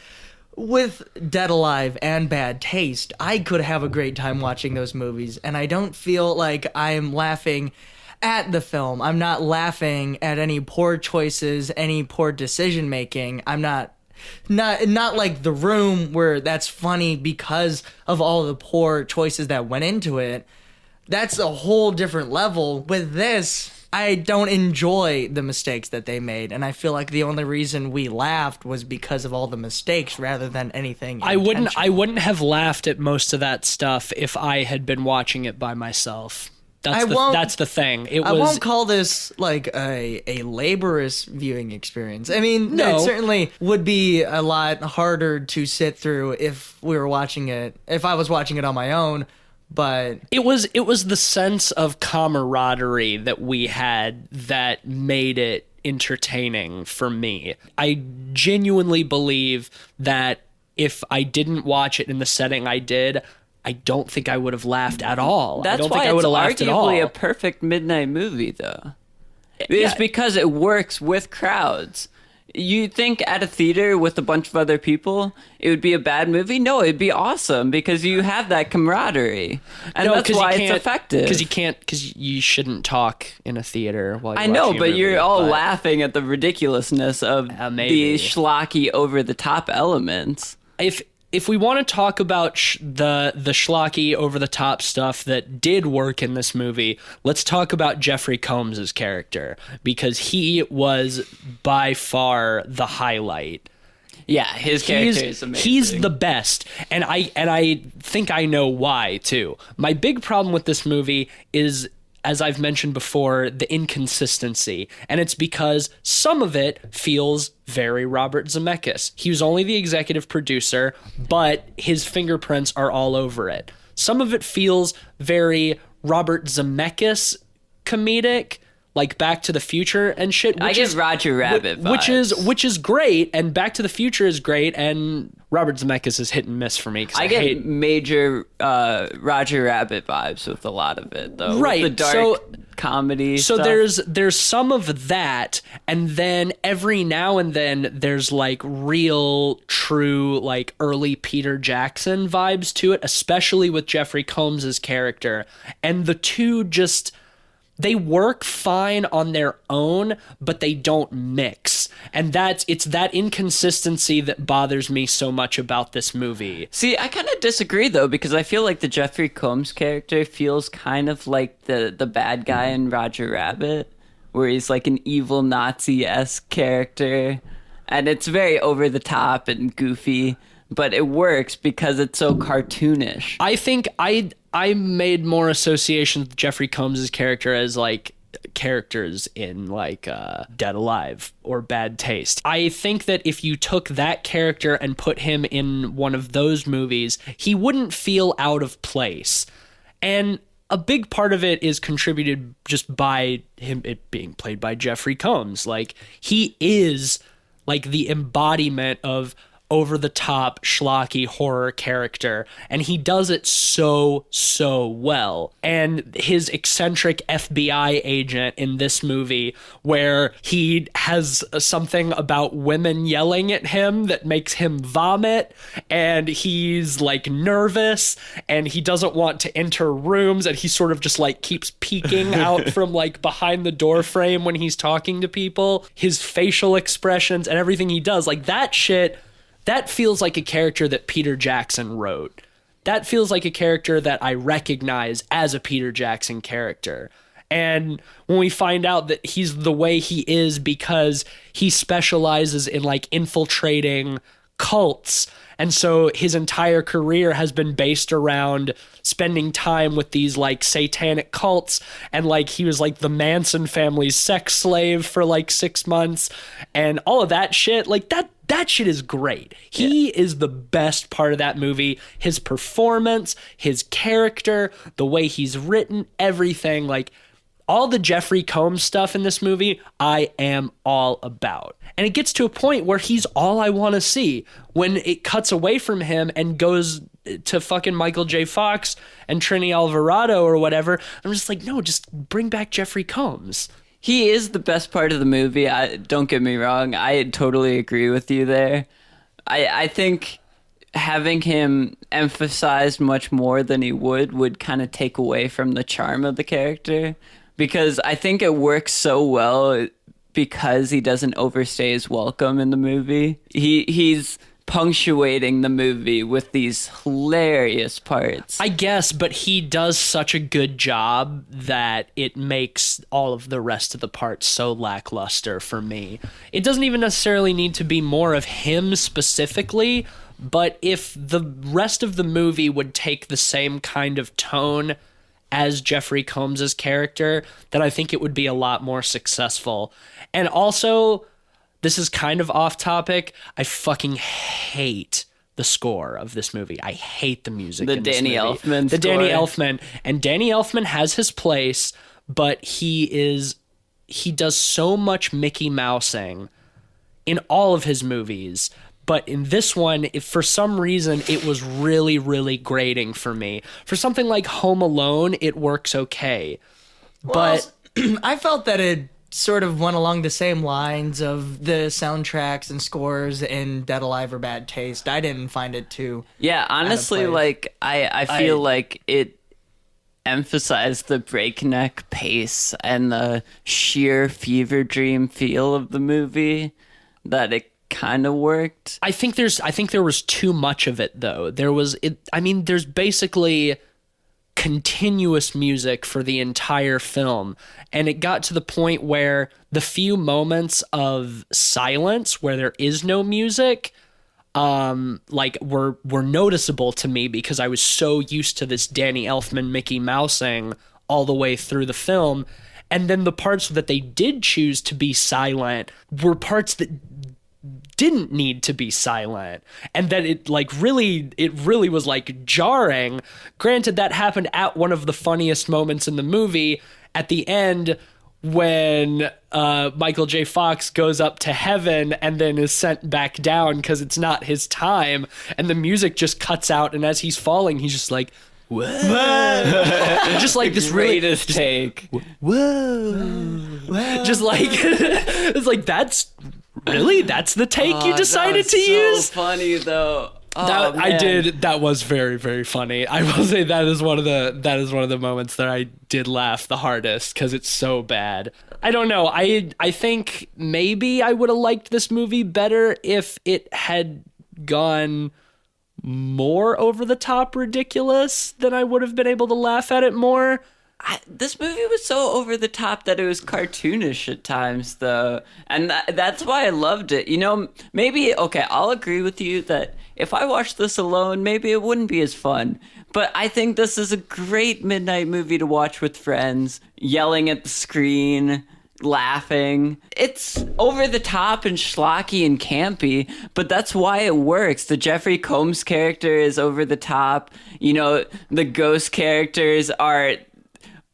with Dead Alive and Bad Taste, I could have a great time watching those movies, and I don't feel like I'm laughing at the film. I'm not laughing at any poor choices, any poor decision making. I'm not like The Room, where that's funny because of all the poor choices that went into it. That's a whole different level. With this, I don't enjoy the mistakes that they made, and I feel like the only reason we laughed was because of all the mistakes rather than anything I intentional. wouldn't have laughed at most of that stuff if I had been watching it by myself. That's the thing. I won't call this like a laborious viewing experience. I mean, No. it certainly would be a lot harder to sit through if we were watching it, if I was watching it on my own, but It was the sense of camaraderie that we had that made it entertaining for me. I genuinely believe that if I didn't watch it in the setting I did, I don't think I would have laughed at all. I That's don't why think I would it's have laughed at all. arguably a perfect midnight movie, though. It's because it works with crowds. You think at a theater with a bunch of other people, it would be a bad movie? No, it'd be awesome because you have that camaraderie, and that's why it's effective. Because you shouldn't talk in a theater while you're I know, watching a but movie, you're all laughing at the ridiculousness of maybe. the schlocky, over-the-top elements. If we want to talk about the schlocky over-the-top stuff that did work in this movie, let's talk about Jeffrey Combs' character, because he was by far the highlight. Yeah, his character is amazing. He's the best, and I think I know why too. My big problem with this movie is, as I've mentioned before, the inconsistency. And it's because some of it feels very Robert Zemeckis. He was only the executive producer, but his fingerprints are all over it. Some of it feels very Robert Zemeckis comedic, like Back to the Future and shit. I give Roger Rabbit vibes. Which is great, and Back to the Future is great, and Robert Zemeckis is hit and miss for me. I get major Roger Rabbit vibes with a lot of it, though. Right, with the dark comedy So stuff. there's some of that, and then every now and then there's like real, true, like early Peter Jackson vibes to it, especially with Jeffrey Combs' character. And the two just... they work fine on their own, but they don't mix. And it's that inconsistency that bothers me so much about this movie. See, I kind of disagree, though, because I feel like the Jeffrey Combs character feels kind of like the bad guy in Roger Rabbit, where he's like an evil Nazi-esque character. And it's very over the top and goofy, but it works because it's so cartoonish. I think I made more associations with Jeffrey Combs' character as like characters in like Dead Alive or Bad Taste. I think that if you took that character and put him in one of those movies, he wouldn't feel out of place. And a big part of it is contributed just by it being played by Jeffrey Combs. Like, he is like the embodiment of over-the-top schlocky horror character, and he does it so well. And his eccentric FBI agent in this movie, where he has something about women yelling at him that makes him vomit, and he's like nervous, and he doesn't want to enter rooms, and he sort of just like keeps peeking out from like behind the door frame when he's talking to people. His facial expressions and everything he does, like that shit, that feels like a character that Peter Jackson wrote. That feels like a character that I recognize as a Peter Jackson character. And when we find out that he's the way he is because he specializes in like infiltrating cults, and so his entire career has been based around spending time with these like satanic cults, and like he was like the Manson family's sex slave for like 6 months and all of that shit, like that shit is great. He is the best part of that movie. His performance, his character, the way he's written, everything, like all the Jeffrey Combs stuff in this movie, I am all about. And it gets to a point where he's all I want to see. When it cuts away from him and goes to fucking Michael J. Fox and Trini Alvarado or whatever, I'm just like, no, just bring back Jeffrey Combs. He is the best part of the movie. Don't get me wrong. I totally agree with you there. I think having him emphasized much more than he would kind of take away from the charm of the character, because I think it works so well because he doesn't overstay his welcome in the movie. He's punctuating the movie with these hilarious parts. I guess, but he does such a good job that it makes all of the rest of the parts so lackluster for me. It doesn't even necessarily need to be more of him specifically, but if the rest of the movie would take the same kind of tone as Jeffrey Combs's character, then I think it would be a lot more successful. And also, this is kind of off topic, I fucking hate the score of this movie. I hate the music in this movie. The Danny Elfman. And Danny Elfman has his place, but he does so much Mickey Mousing in all of his movies. But in this one, for some reason, it was really, really grating for me. For something like Home Alone, it works okay. But I felt that it sort of went along the same lines of the soundtracks and scores in Dead Alive or Bad Taste. I didn't find it too. Yeah, honestly, like I feel like it emphasized the breakneck pace and the sheer fever dream feel of the movie, that it kind of worked. I think there was too much of it though. There's basically continuous music for the entire film, and it got to the point where the few moments of silence where there is no music were noticeable to me, because I was so used to this Danny Elfman Mickey Mousing all the way through the film. And then the parts that they did choose to be silent were parts that didn't need to be silent, and that it really was like jarring. Granted, that happened at one of the funniest moments in the movie at the end, when Michael J. Fox goes up to heaven and then is sent back down because it's not his time, and the music just cuts out, and as he's falling, he's just like, whoa. Just like this greatest take. Whoa. Just like it's like, that's the take you decided to use? So funny though. That was very, very funny. I will say that is one of the moments that I did laugh the hardest, because it's so bad. I don't know. I think maybe I would have liked this movie better if it had gone more over the top ridiculous, then I would have been able to laugh at it more. This movie was so over the top that it was cartoonish at times, though. And that's why I loved it. You know, maybe, okay, I'll agree with you that if I watched this alone, maybe it wouldn't be as fun. But I think this is a great midnight movie to watch with friends, yelling at the screen, laughing. It's over the top and schlocky and campy, but that's why it works. The Jeffrey Combs character is over the top. You know, the ghost characters are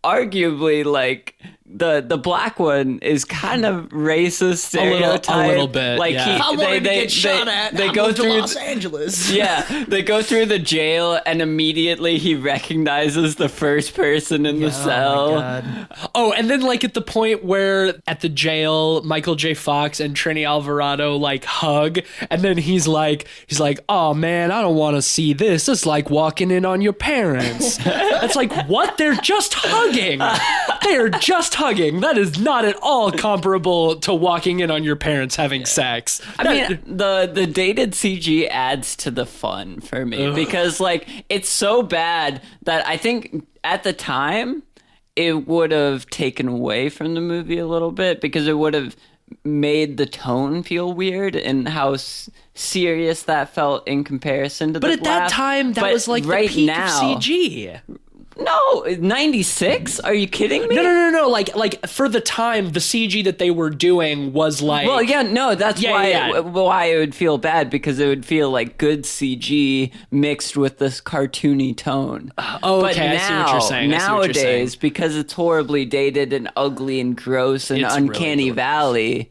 arguably, like, the black one is kind of racist stereotype. A little bit, like, yeah. If I wanted to get shot at, they I go moved to through Los Angeles. Yeah, they go through the jail, and immediately he recognizes the first person in the cell. Oh, my God. Oh, and then, like, at the point where at the jail, Michael J. Fox and Trini Alvarado, like, hug, and then he's like, oh man, I don't want to see this. It's like walking in on your parents. It's like, what? They're just hugging. They're just hugging. That is not at all comparable to walking in on your parents having sex. I mean, the dated CG adds to the fun for me, because, like, it's so bad that I think at the time it would have taken away from the movie a little bit, because it would have made the tone feel weird and how serious that felt in comparison to the But at that time, that was like right the peak now, of CG. No, 96? Are you kidding me? No. Like for the time, the CG that they were doing was like. Well, yeah, no, that's why why it would feel bad, because it would feel like good CG mixed with this cartoony tone. Okay, I see what you're saying. Nowadays, because it's horribly dated and ugly and gross and It's uncanny really valley,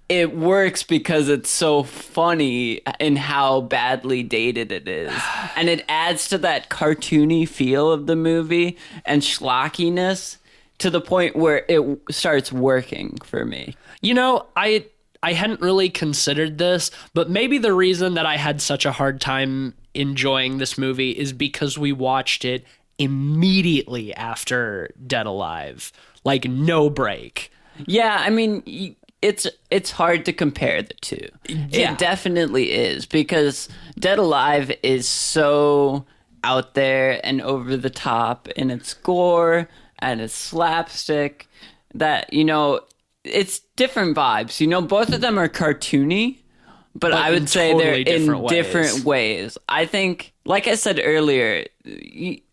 it works because it's so funny in how badly dated it is. And it adds to that cartoony feel of the movie and schlockiness to the point where it starts working for me. You know, I hadn't really considered this, but maybe the reason that I had such a hard time enjoying this movie is because we watched it immediately after Dead Alive. Like, no break. Yeah, I mean, it's hard to compare the two. Yeah. It definitely is, because Dead Alive is so out there and over the top in its gore and its slapstick that, you know, it's different vibes. You know, both of them are cartoony, but I would say totally they're different in different ways. I think, like I said earlier,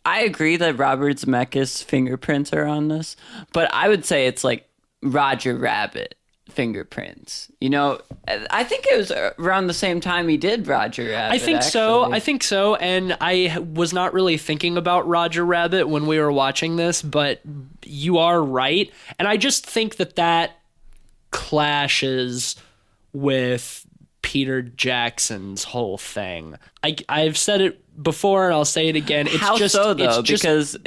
I agree that Robert Zemeckis' fingerprints are on this, but I would say it's like Roger Rabbit fingerprints. You know, I think it was around the same time he did Roger Rabbit. I think so. And I was not really thinking about Roger Rabbit when we were watching this, but you are right. And I just think that clashes with Peter Jackson's whole thing. I've said it before and I'll say it again. It's How just, so, though? it's just, because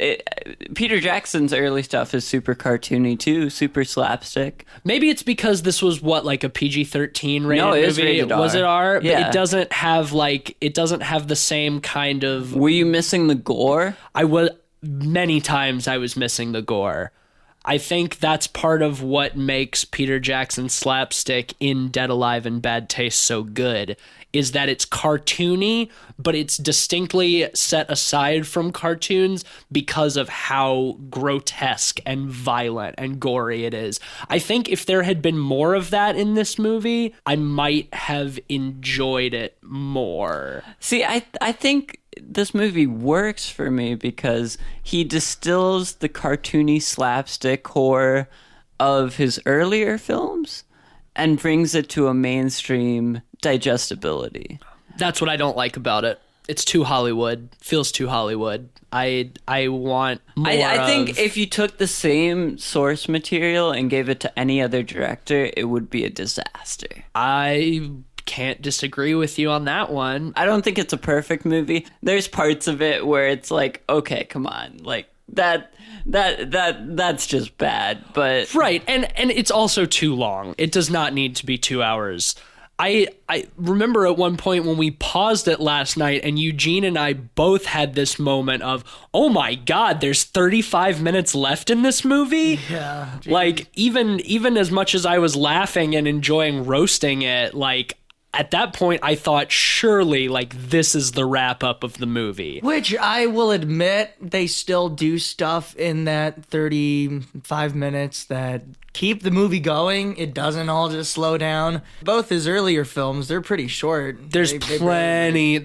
Peter Jackson's early stuff is super cartoony too, super slapstick. maybe it's because this was like a PG-13 rated No, it is movie. rated R. Was it R? But Yeah. it doesn't have the same kind of. Were you missing the gore? Many times I was missing the gore. I think that's part of what makes Peter Jackson's slapstick in Dead Alive and Bad Taste so good, is that it's cartoony, but it's distinctly set aside from cartoons because of how grotesque and violent and gory it is. I think if there had been more of that in this movie, I might have enjoyed it more. See, I think this movie works for me because he distills the cartoony slapstick horror of his earlier films and brings it to a mainstream digestibility. That's what I don't like about it. It's too Hollywood. Feels too Hollywood. I want more I think of- if you took the same source material and gave it to any other director, it would be a disaster. I can't disagree with you on that one. I don't think it's a perfect movie. There's parts of it where it's like, okay, come on, like that's just bad. But Right, and it's also too long. It does not need to be 2 hours. I remember at one point when we paused it last night and Eugene and I both had this moment of, oh my God, there's 35 minutes left in this movie? Yeah. Like, even as much as I was laughing and enjoying roasting it, like, at that point, I thought, surely, like, this is the wrap-up of the movie. Which I will admit, they still do stuff in that 35 minutes that keep the movie going. It doesn't all just slow down. Both his earlier films, they're pretty short. There's plenty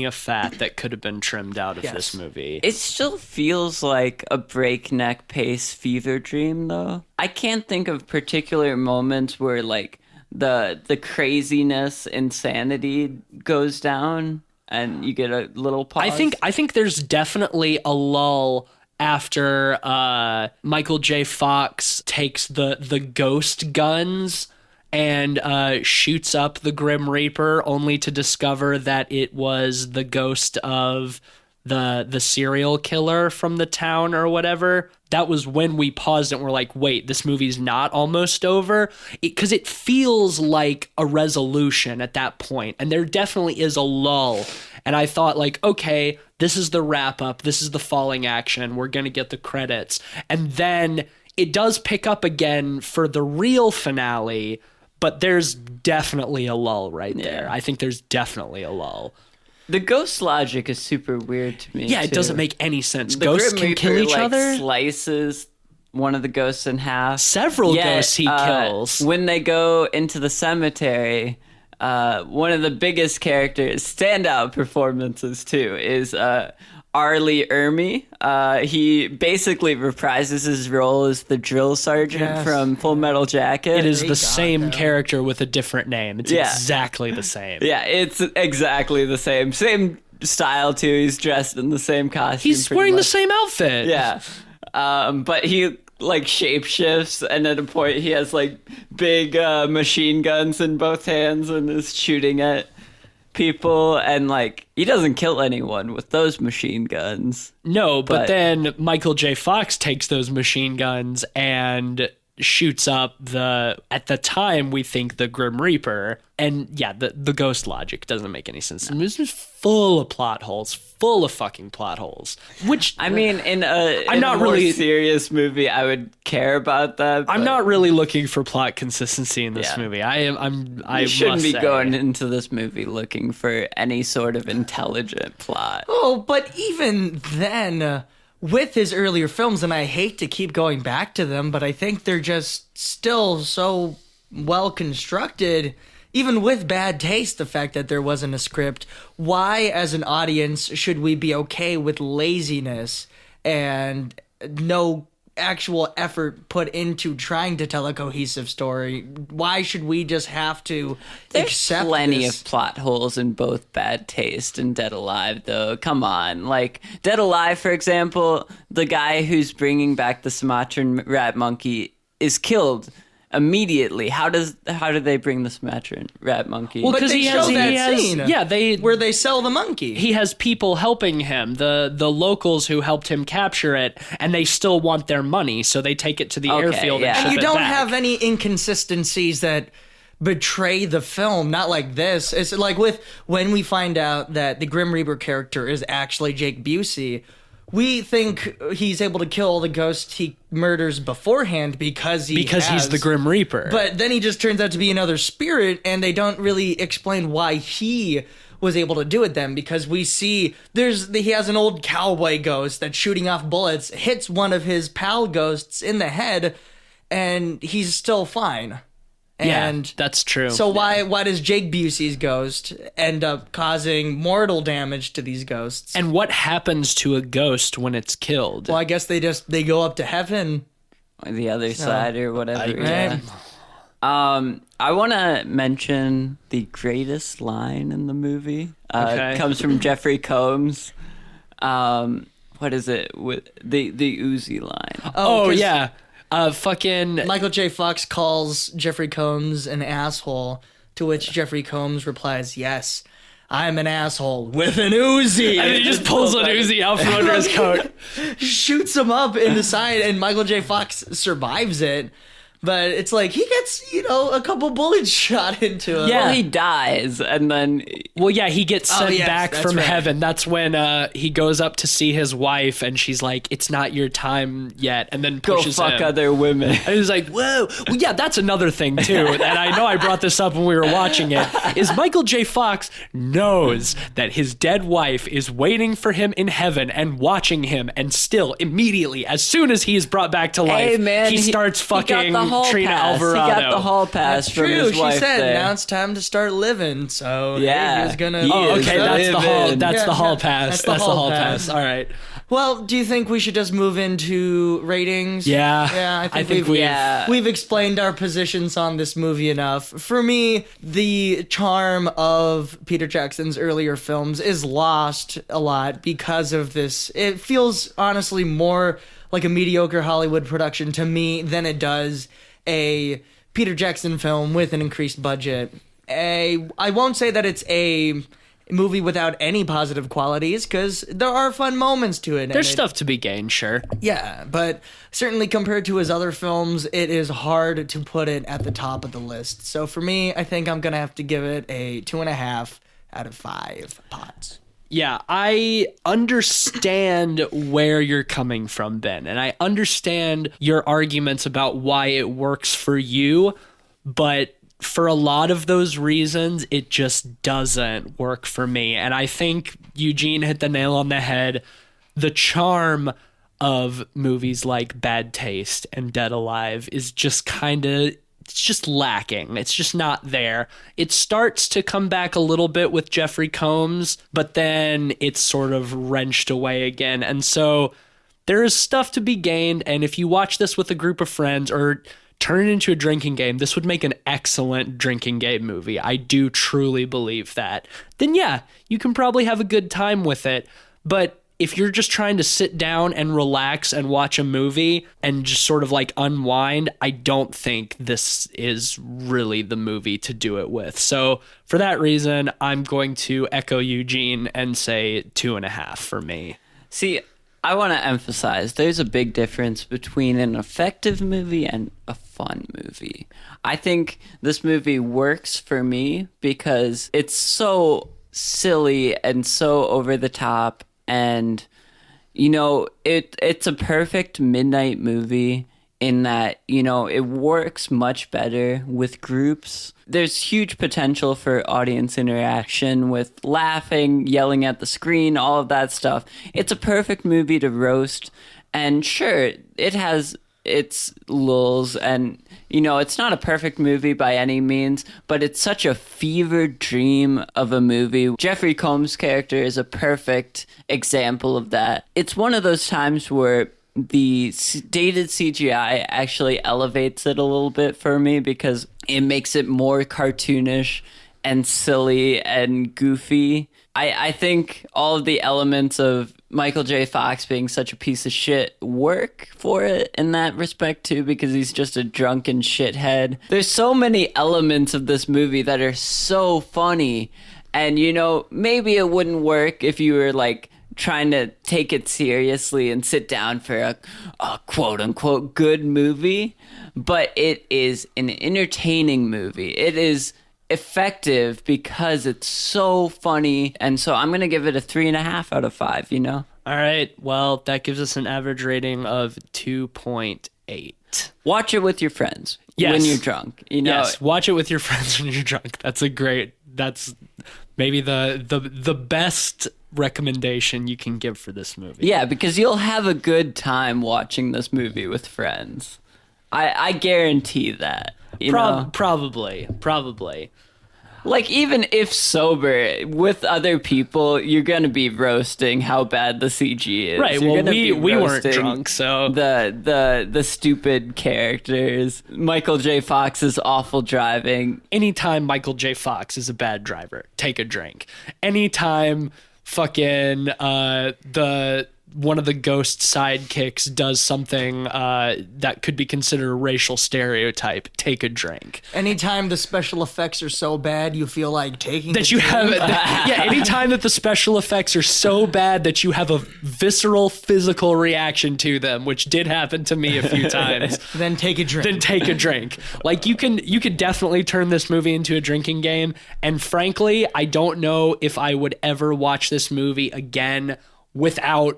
of fat that could have been trimmed out of this movie. it still feels like a breakneck pace fever dream, though. I can't think of particular moments where, like, the craziness, insanity goes down and you get a little pause. I think there's definitely a lull after Michael J. Fox takes the ghost guns and shoots up the Grim Reaper, only to discover that it was the ghost of the serial killer from the town or whatever. That was when we paused and we're like, wait, this movie's not almost over? Because it feels like a resolution at that point, and there definitely is a lull. And I thought, like, okay, this is the wrap-up, this is the falling action, we're going to get the credits. And then it does pick up again for the real finale, but there's definitely a lull right there. I think there's definitely a lull. The ghost logic is super weird to me. Yeah, it too. doesn't make any sense. The Ghosts Grim can kill Reaper, each other? Slices one of the ghosts in half. Several ghosts he kills. When they go into the cemetery, one of the biggest characters, standout performances too, is Arlie Ermy. He basically reprises his role as the drill sergeant from Full Metal Jacket. It is the same character with a different name. It's Yeah. exactly the same. Yeah, it's exactly the same. Same style too. He's dressed in the same costume. He's pretty wearing the much. same outfit. Yeah. But he like shapeshifts, and at a point he has like big machine guns in both hands and is shooting at people, and like he doesn't kill anyone with those machine guns. No, but then Michael J. Fox takes those machine guns and shoots up at the time we think the Grim Reaper. And yeah, the ghost logic doesn't make any sense. No. This is full of plot holes, full of fucking plot holes. Which I mean, in a more really serious movie, I would care about that. I'm not really looking for plot consistency in this movie. I shouldn't be going into this movie looking for any sort of intelligent plot. Oh, but even then, with his earlier films, and I hate to keep going back to them, but I think they're just still so well constructed. Even with bad taste, the fact that there wasn't a script, why, as an audience, should we be okay with laziness and no actual effort put into trying to tell a cohesive story? Why should we just have to accept plenty this? of plot holes in both Bad Taste and Dead Alive, though. Come on. Like, Dead Alive, for example, the guy who's bringing back the Sumatran rat monkey is killed immediately. How do they bring the Sumatran rat monkey? Well, because he has scene, where they sell the monkey. He has people helping him, the locals who helped him capture it, and they still want their money, so they take it to the airfield and ship you it don't back. have any inconsistencies that betray the film. Not like this. It's like with when we find out that the Grim Reaper character is actually Jake Busey. We think he's able to kill the ghost he murders beforehand because he's the Grim Reaper. But then he just turns out to be another spirit, and they don't really explain why he was able to do it then, because we see he has an old cowboy ghost that's shooting off bullets, hits one of his pal ghosts in the head, and he's still fine. And yeah, that's true. So why does Jake Busey's ghost end up causing mortal damage to these ghosts? And what happens to a ghost when it's killed? Well, I guess they go up to heaven. Or the other side or whatever. Right. I want to mention the greatest line in the movie. It comes from Jeffrey Combs. What is it? With the Uzi line. Oh yeah. Fucking Michael J. Fox calls Jeffrey Combs an asshole, to which Jeffrey Combs replies, "Yes, I'm an asshole with an Uzi." And he just pulls an Uzi out from under his coat. Shoots him up in the side, and Michael J. Fox survives it. But it's like he gets, a couple bullets shot into him. Yeah, well, he dies, and then... Well, yeah, he gets sent back from heaven. That's when he goes up to see his wife, and she's like, "It's not your time yet," and then pushes him. Go fuck other women. And he's like, "Whoa." Well, yeah, that's another thing, too. And I know I brought this up when we were watching it, is Michael J. Fox knows that his dead wife is waiting for him in heaven and watching him, and still, immediately, as soon as he is brought back to life, he starts fucking Trina Alvarado. He got the hall pass from his wife. She said, there. "Now it's time to start living." So yeah, he was gonna. Oh, okay, that's the hall pass. That's the hall pass. All right. Well, do you think we should just move into ratings? Yeah. I think we've explained our positions on this movie enough. For me, the charm of Peter Jackson's earlier films is lost a lot because of this. It feels honestly more like a mediocre Hollywood production to me than it does a Peter Jackson film with an increased budget. I won't say that it's a movie without any positive qualities, because there are fun moments to it. There's stuff to be gained, sure. Yeah, but certainly compared to his other films, it is hard to put it at the top of the list. So for me, I think I'm going to have to give it a 2.5 out of 5 pots. Yeah, I understand where you're coming from, Ben, and I understand your arguments about why it works for you, but for a lot of those reasons, it just doesn't work for me. And I think Eugene hit the nail on the head. The charm of movies like Bad Taste and Dead Alive is just it's just lacking. It's just not there. It starts to come back a little bit with Jeffrey Combs, but then it's sort of wrenched away again. And so there is stuff to be gained. And if you watch this with a group of friends or turn it into a drinking game, this would make an excellent drinking game movie. I do truly believe that. Then yeah, you can probably have a good time with it. But if you're just trying to sit down and relax and watch a movie and just sort of like unwind, I don't think this is really the movie to do it with. So for that reason, I'm going to echo Eugene and say 2.5 for me. See, I want to emphasize there's a big difference between an effective movie and a fun movie. I think this movie works for me because it's so silly and so over the top, and it's a perfect midnight movie in that, it works much better with groups. There's huge potential for audience interaction with laughing, yelling at the screen, all of that stuff. It's a perfect movie to roast. And sure, it has its lulls, and, it's not a perfect movie by any means, but it's such a fevered dream of a movie. Jeffrey Combs' character is a perfect example of that. It's one of those times where the dated CGI actually elevates it a little bit for me because it makes it more cartoonish and silly and goofy. I think all of the elements of Michael J. Fox being such a piece of shit work for it in that respect too, because he's just a drunken shithead. There's so many elements of this movie that are so funny, and maybe it wouldn't work if you were like trying to take it seriously and sit down for a quote-unquote good movie, but it is an entertaining movie. It is effective because it's so funny, and so I'm going to give it a 3.5 out of 5, All right, well, that gives us an average rating of 2.8. Watch it with your friends when you're drunk. Yes, watch it with your friends when you're drunk. That's maybe the best recommendation you can give for this movie. Yeah, because you'll have a good time watching this movie with friends. I guarantee that. Probably. Like, even if sober, with other people, you're going to be roasting how bad the CG is. Right, you're well, we weren't drunk, so... The stupid characters. Michael J. Fox's awful driving. Anytime Michael J. Fox is a bad driver, take a drink. Anytime fucking one of the ghost sidekicks does something that could be considered a racial stereotype, take a drink. Anytime the special effects are so bad, you feel like taking that you have anytime that the special effects are so bad that you have a visceral physical reaction to them, which did happen to me a few times. Then take a drink. Like, you could definitely turn this movie into a drinking game, and frankly, I don't know if I would ever watch this movie again without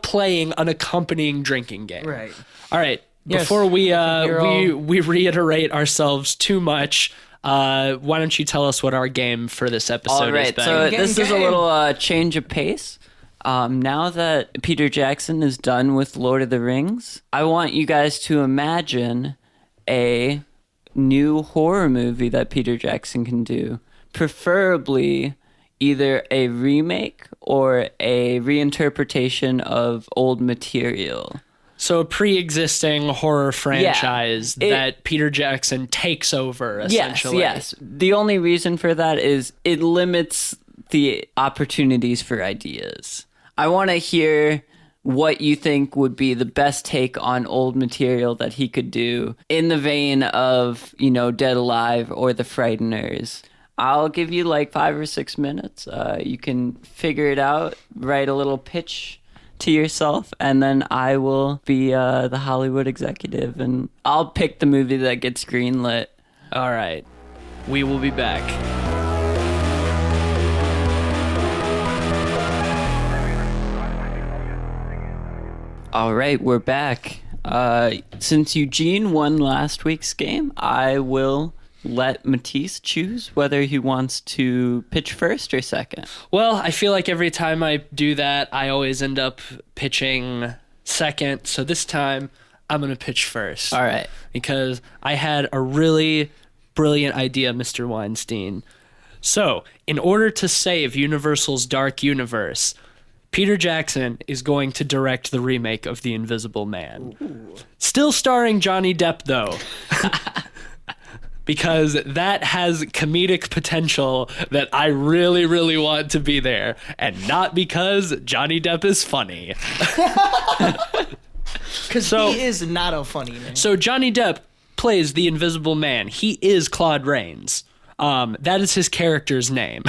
playing an accompanying drinking game. Right. All right. Yes, before we reiterate ourselves too much, why don't you tell us what our game for this episode is, Ben? So this is a little change of pace. Now that Peter Jackson is done with Lord of the Rings, I want you guys to imagine a new horror movie that Peter Jackson can do, preferably either a remake or a reinterpretation of old material. So a pre-existing horror franchise that Peter Jackson takes over, essentially. Yes. The only reason for that is it limits the opportunities for ideas. I want to hear what you think would be the best take on old material that he could do in the vein of, Dead Alive or The Frighteners. I'll give you like 5 or 6 minutes. You can figure it out, write a little pitch to yourself, and then I will be the Hollywood executive, and I'll pick the movie that gets greenlit. All right. We will be back. All right, we're back. Since Eugene won last week's game, I will let Matisse choose whether he wants to pitch first or second. Well, I feel like every time I do that, I always end up pitching second. So this time, I'm going to pitch first. All right. Because I had a really brilliant idea, Mr. Weinstein. So, in order to save Universal's Dark Universe, Peter Jackson is going to direct the remake of The Invisible Man. Ooh. Still starring Johnny Depp, though. Because that has comedic potential that I really, really want to be there. And not because Johnny Depp is funny. Because he is not a funny man. So Johnny Depp plays the Invisible Man. He is Claude Rains. That is his character's name.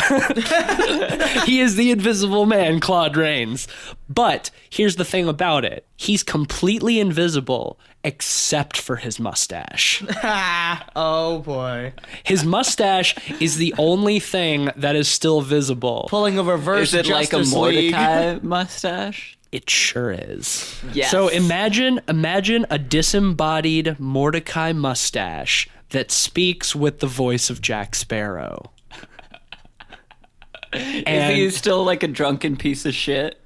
He is the Invisible Man, Claude Rains. But here's the thing about it. He's completely invisible except for his mustache. Oh boy. His mustache is the only thing that is still visible. Pulling a reverse Is it like a Justice League. Mordecai mustache? It sure is. Yes. So imagine a disembodied Mordecai mustache that speaks with the voice of Jack Sparrow. Is he still like a drunken piece of shit?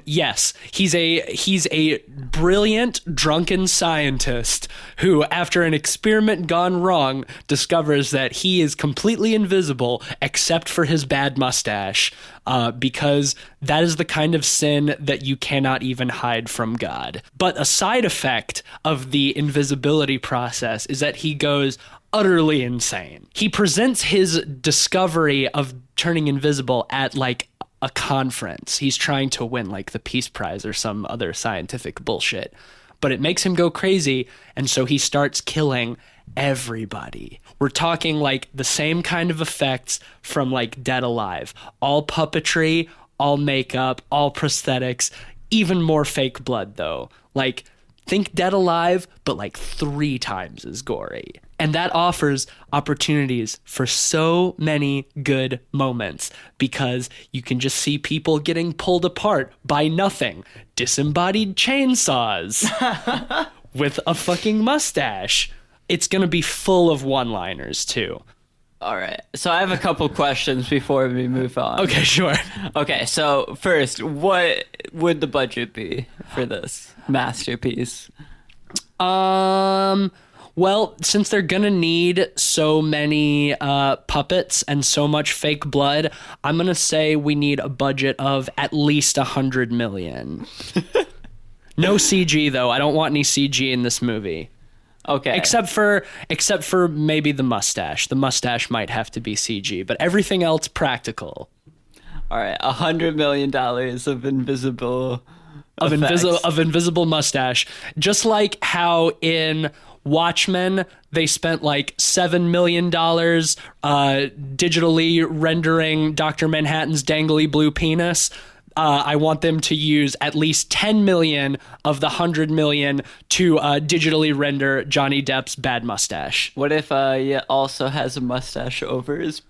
Yes, he's a brilliant drunken scientist who, after an experiment gone wrong, discovers that he is completely invisible except for his bad mustache, because that is the kind of sin that you cannot even hide from God. But a side effect of the invisibility process is that he goes utterly insane. He presents his discovery of turning invisible at like a conference. He's trying to win like the Peace Prize or some other scientific bullshit. But it makes him go crazy, and so he starts killing everybody. We're talking like the same kind of effects from like Dead Alive. All puppetry, all makeup, all prosthetics, even more fake blood though. Like, think Dead Alive, but like 3 times as gory. And that offers opportunities for so many good moments because you can just see people getting pulled apart by nothing. Disembodied chainsaws with a fucking mustache. It's going to be full of one-liners too. All right. So I have a couple questions before we move on. Okay, sure. Okay, so first, what would the budget be for this masterpiece? Well, since they're gonna need so many puppets and so much fake blood, I'm gonna say we need a budget of at least $100 million. No CG though. I don't want any CG in this movie. Okay. Except for maybe the mustache. The mustache might have to be CG, but everything else practical. All right, $100 million of invisible of invisible mustache, just like how in Watchmen they spent like $7 million digitally rendering Dr. Manhattan's dangly blue penis. I want them to use at least 10 million of the 100 million to digitally render Johnny Depp's bad mustache. What if he also has a mustache over his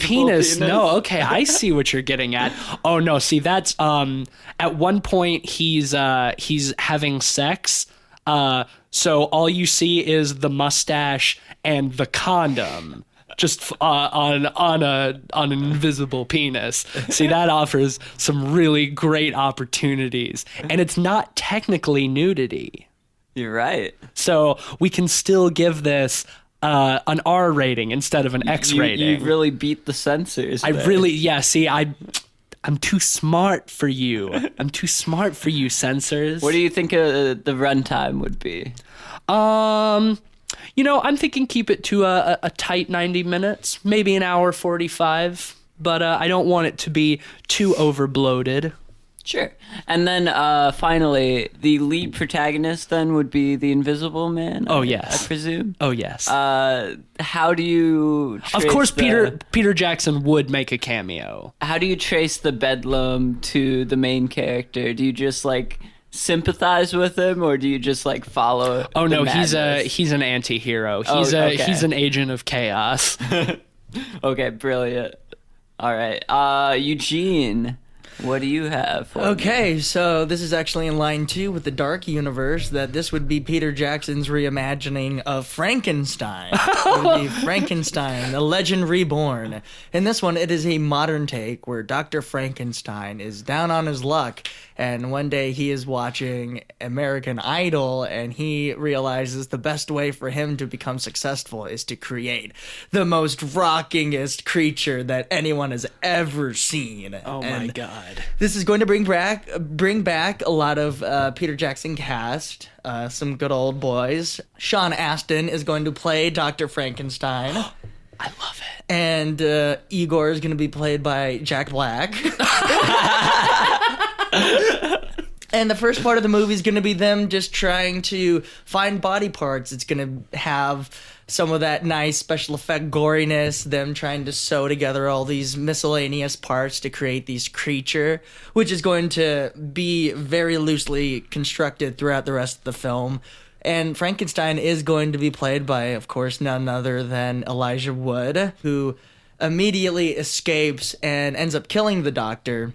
penis? No, okay, I see what you're getting at. Oh no, see that's at one point he's having sex. So all you see is the mustache and the condom. Just on an invisible penis. See, that offers some really great opportunities. And it's not technically nudity. You're right. So we can still give this an R rating instead of an X rating. You really beat the censors. I'm too smart for you. I'm too smart for you, censors. What do you think the runtime would be? I'm thinking keep it to a tight 90 minutes, maybe an hour 45, but I don't want it to be too overbloated. Sure. And then finally, the lead protagonist then would be the Invisible Man. Oh, yes. I presume. Oh, yes. How do you trace Of course, Peter Jackson would make a cameo. How do you trace the bedlam to the main character? Do you just like sympathize with him, or do you just like follow? Oh no, madness? he's an anti-hero. He's an agent of chaos. Okay, brilliant. All right, Eugene, what do you have for me? So this is actually in line 2 with the Dark Universe, that this would be Peter Jackson's reimagining of Frankenstein. It would be Frankenstein, the Legend Reborn. In this one, it is a modern take where Dr. Frankenstein is down on his luck, and one day he is watching American Idol, and he realizes the best way for him to become successful is to create the most rockingest creature that anyone has ever seen. Oh my god. This is going to bring back a lot of Peter Jackson cast, some good old boys. Sean Astin is going to play Dr. Frankenstein. I love it. And Igor is going to be played by Jack Black. And the first part of the movie is going to be them just trying to find body parts. It's going to have some of that nice special effect goriness, them trying to sew together all these miscellaneous parts to create these creature, which is going to be very loosely constructed throughout the rest of the film. And Frankenstein is going to be played by, of course, none other than Elijah Wood, who immediately escapes and ends up killing the doctor.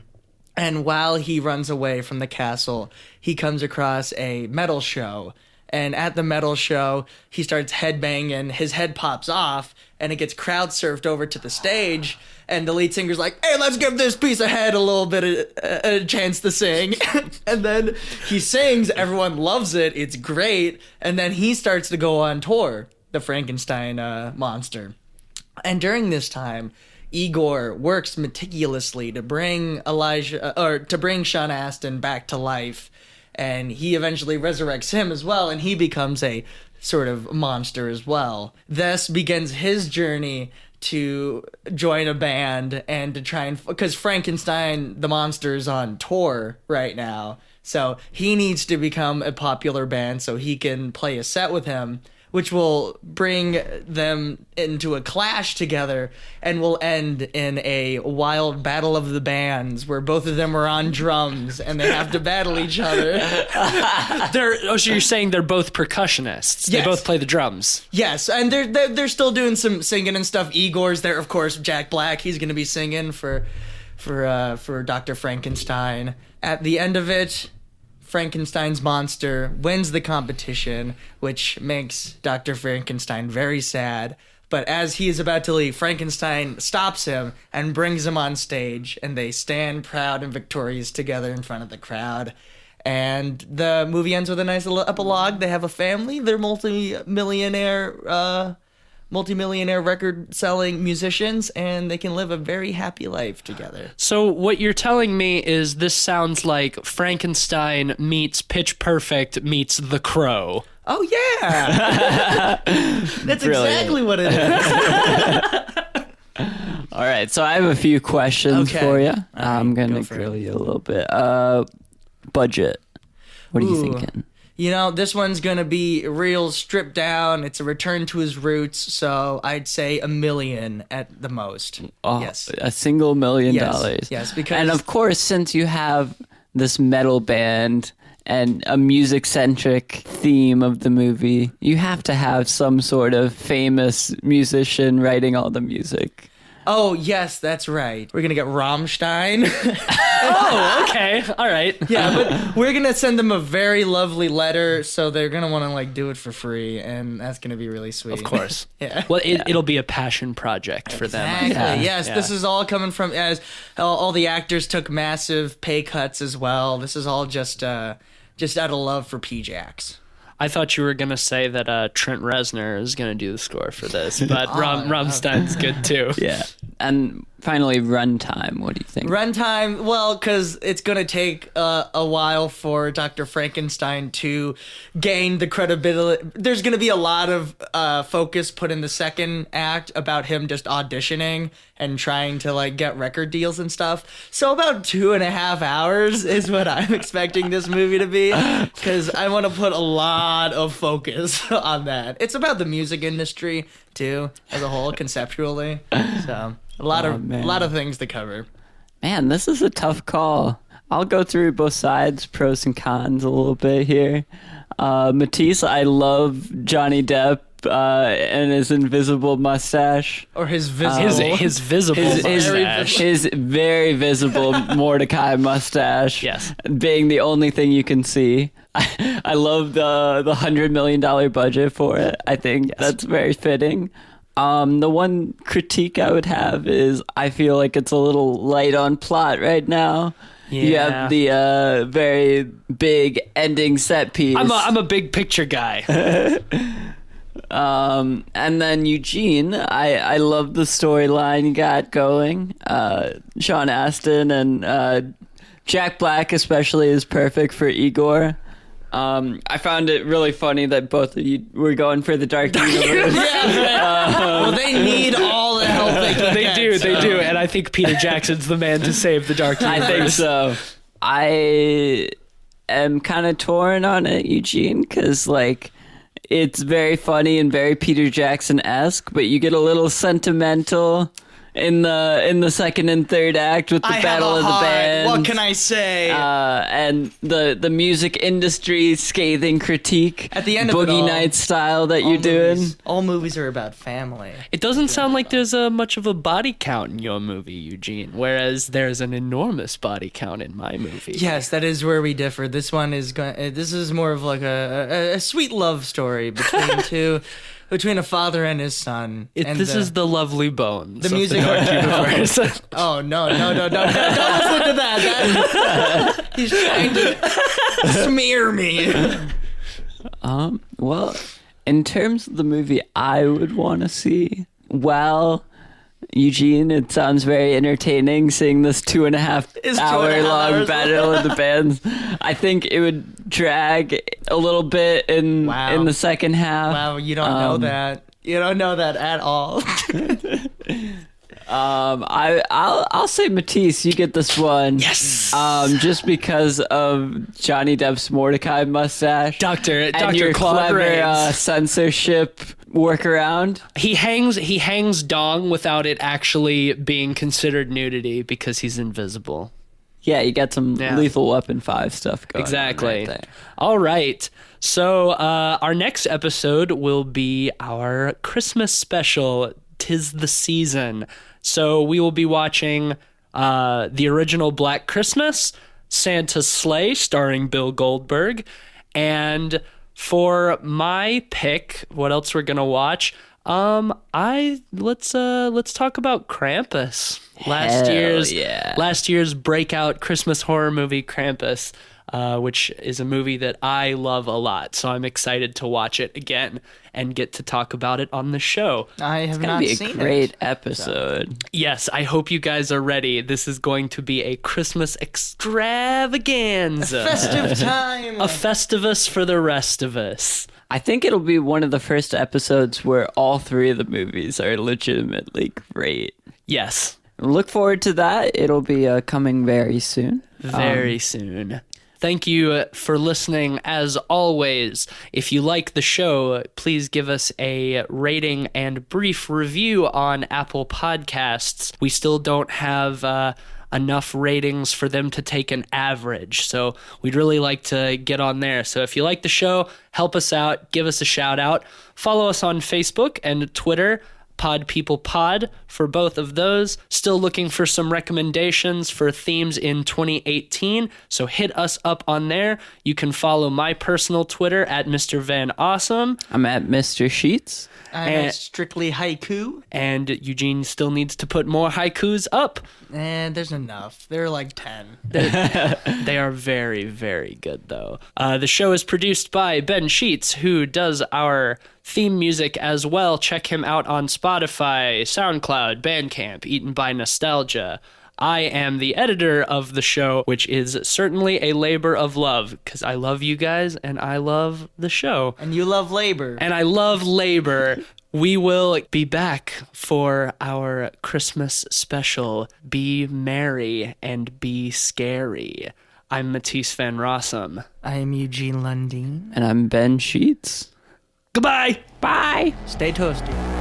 And while he runs away from the castle, he comes across a metal show. And at the metal show, he starts headbanging, his head pops off, and it gets crowd surfed over to the stage. And the lead singer's like, hey, let's give this piece of head a little bit of a chance to sing. And then he sings, everyone loves it, it's great. And then he starts to go on tour, the Frankenstein monster. And during this time, Igor works meticulously to bring Sean Astin back to life. And he eventually resurrects him as well, and he becomes a sort of monster as well. Thus begins his journey to join a band and to try and... Because Frankenstein, the monster, is on tour right now. So he needs to become a popular band so he can play a set with him, which will bring them into a clash together and will end in a wild battle of the bands where both of them are on drums and they have to battle each other. So you're saying they're both percussionists? Yes. They both play the drums? Yes, and they're still doing some singing and stuff. Igor's there, of course. Jack Black, he's going to be singing for Dr. Frankenstein. At the end of it, Frankenstein's monster wins the competition, which makes Dr. Frankenstein very sad. But as he is about to leave, Frankenstein stops him and brings him on stage, and they stand proud and victorious together in front of the crowd. And the movie ends with a nice little epilogue. They have a family. They're multi-millionaire record-selling musicians, and they can live a very happy life together. So what you're telling me is this sounds like Frankenstein meets Pitch Perfect meets The Crow. Oh, yeah! That's Brilliant. exactly what it is. All right, so I have a few questions Okay. for you. right, I'm going go to for grill it. you a little bit. Budget. What are you Ooh. thinking? You know, this one's gonna be real stripped down. It's a return to his roots, so I'd say $1 million at the most. Oh, Yes. a single $1 million. Yes, because... And of course, since you have this metal band and a music-centric theme of the movie, you have to have some sort of famous musician writing all the music. Oh, yes, that's right. We're gonna get Rammstein. Oh, okay. All right. Yeah, but we're gonna send them a very lovely letter, so they're gonna want to like do it for free, and that's gonna be really sweet. Of course. Yeah. Well, it'll be a passion project for them. I Exactly. think. Yes, Yeah. this is all coming from as all the actors took massive pay cuts as well. This is all just out of love for P-Jacks. I thought you were going to say that Trent Reznor is going to do the score for this, but Rammstein's good too. Yeah. And finally, runtime. What do you think? Runtime, well, because it's going to take a while for Dr. Frankenstein to gain the credibility. There's going to be a lot of focus put in the second act about him just auditioning and trying to like get record deals and stuff. So about 2.5 hours is what I'm expecting this movie to be, because I want to put a lot of focus on that. It's about the music industry too, as a whole, conceptually. So a lot of things to cover. Man, this is a tough call. I'll go through both sides, pros and cons a little bit here. Matisse, I love Johnny Depp and his invisible mustache. Or his visible. His visible mustache. His very visible Mordecai mustache. Yes. Being the only thing you can see. I love the $100 million budget for it. I think that's very fitting. The one critique I would have is I feel like it's a little light on plot right now. Yeah. You have the very big ending set piece. I'm a big picture guy. And then Eugene, I love the storyline you got going. Sean Astin and Jack Black especially is perfect for Igor. I found it really funny that both of you were going for the Dark Universe. Well, they need all the help they can They get. do, and I think Peter Jackson's the man to save the Dark Universe. I think so. I am kind of torn on it, Eugene, because like it's very funny and very Peter Jackson-esque, but you get a little sentimental in the second and third act with the Battle of the Bands. What can I say? And the music industry scathing critique At the end of Boogie it all, Nights style that you're doing. All movies are about family. It doesn't sound like there's much of a body count in your movie, Eugene, whereas there's an enormous body count in my movie. Yes, that is where we differ. This one is this is more of like a sweet love story between a father and his son. This is the Lovely Bones. The music. Oh no! Don't listen to that. He's trying to smear me. Well, in terms of the movie I would want to see, well, Eugene, it sounds very entertaining seeing this 2.5 hour long Battle of the Bands. I think it would drag a little bit in the second half. Wow, you don't know that. You don't know that at all. I'll say Matisse, you get this one. Yes. Just because of Johnny Depp's Mordecai mustache, Dr. your Claude clever Rains. censorship workaround. He hangs dong without it actually being considered nudity because he's invisible. Yeah, you got some Lethal Weapon 5 stuff going Exactly. on right there. All right. So our next episode will be our Christmas special, 'Tis the Season. So we will be watching the original Black Christmas, Santa's Sleigh, starring Bill Goldberg. And for my pick, what else we're gonna watch? Let's talk about Krampus. Last year's breakout Christmas horror movie, Krampus, which is a movie that I love a lot. So I'm excited to watch it again and get to talk about it on the show. I have It's not gonna be seen a great it. episode. Yes, I hope you guys are ready. This is going to be a Christmas extravaganza. Festive time. A festivus for the rest of us. I think it'll be one of the first episodes where all three of the movies are legitimately great. Yes, Look forward to that. It'll be coming very soon. very soon. Thank you for listening. As always, if you like the show, please give us a rating and brief review on Apple Podcasts. We still don't have enough ratings for them to take an average, so we'd really like to get on there. So if you like the show, help us out, give us a shout out. Follow us on Facebook and Twitter, Pod People Pod, for both of those. Still looking for some recommendations for themes in 2018, so hit us up on there. You can follow my personal Twitter at Mr. Van Awesome. I'm at Mr. Sheets. I'm at Strictly Haiku. And Eugene still needs to put more haikus up. And there's enough. There are like 10. They are very, very good, though. The show is produced by Ben Sheets, who does our theme music as well. Check him out on Spotify, SoundCloud, Bandcamp, Eaten by Nostalgia. I am the editor of the show, which is certainly a labor of love, because I love you guys and I love the show. And you love labor. And I love labor. We will be back for our Christmas special, Be Merry and Be Scary. I'm Matisse Van Rossum. I am Eugene Lundeen. And I'm Ben Sheets. Goodbye! Bye. Stay toasty.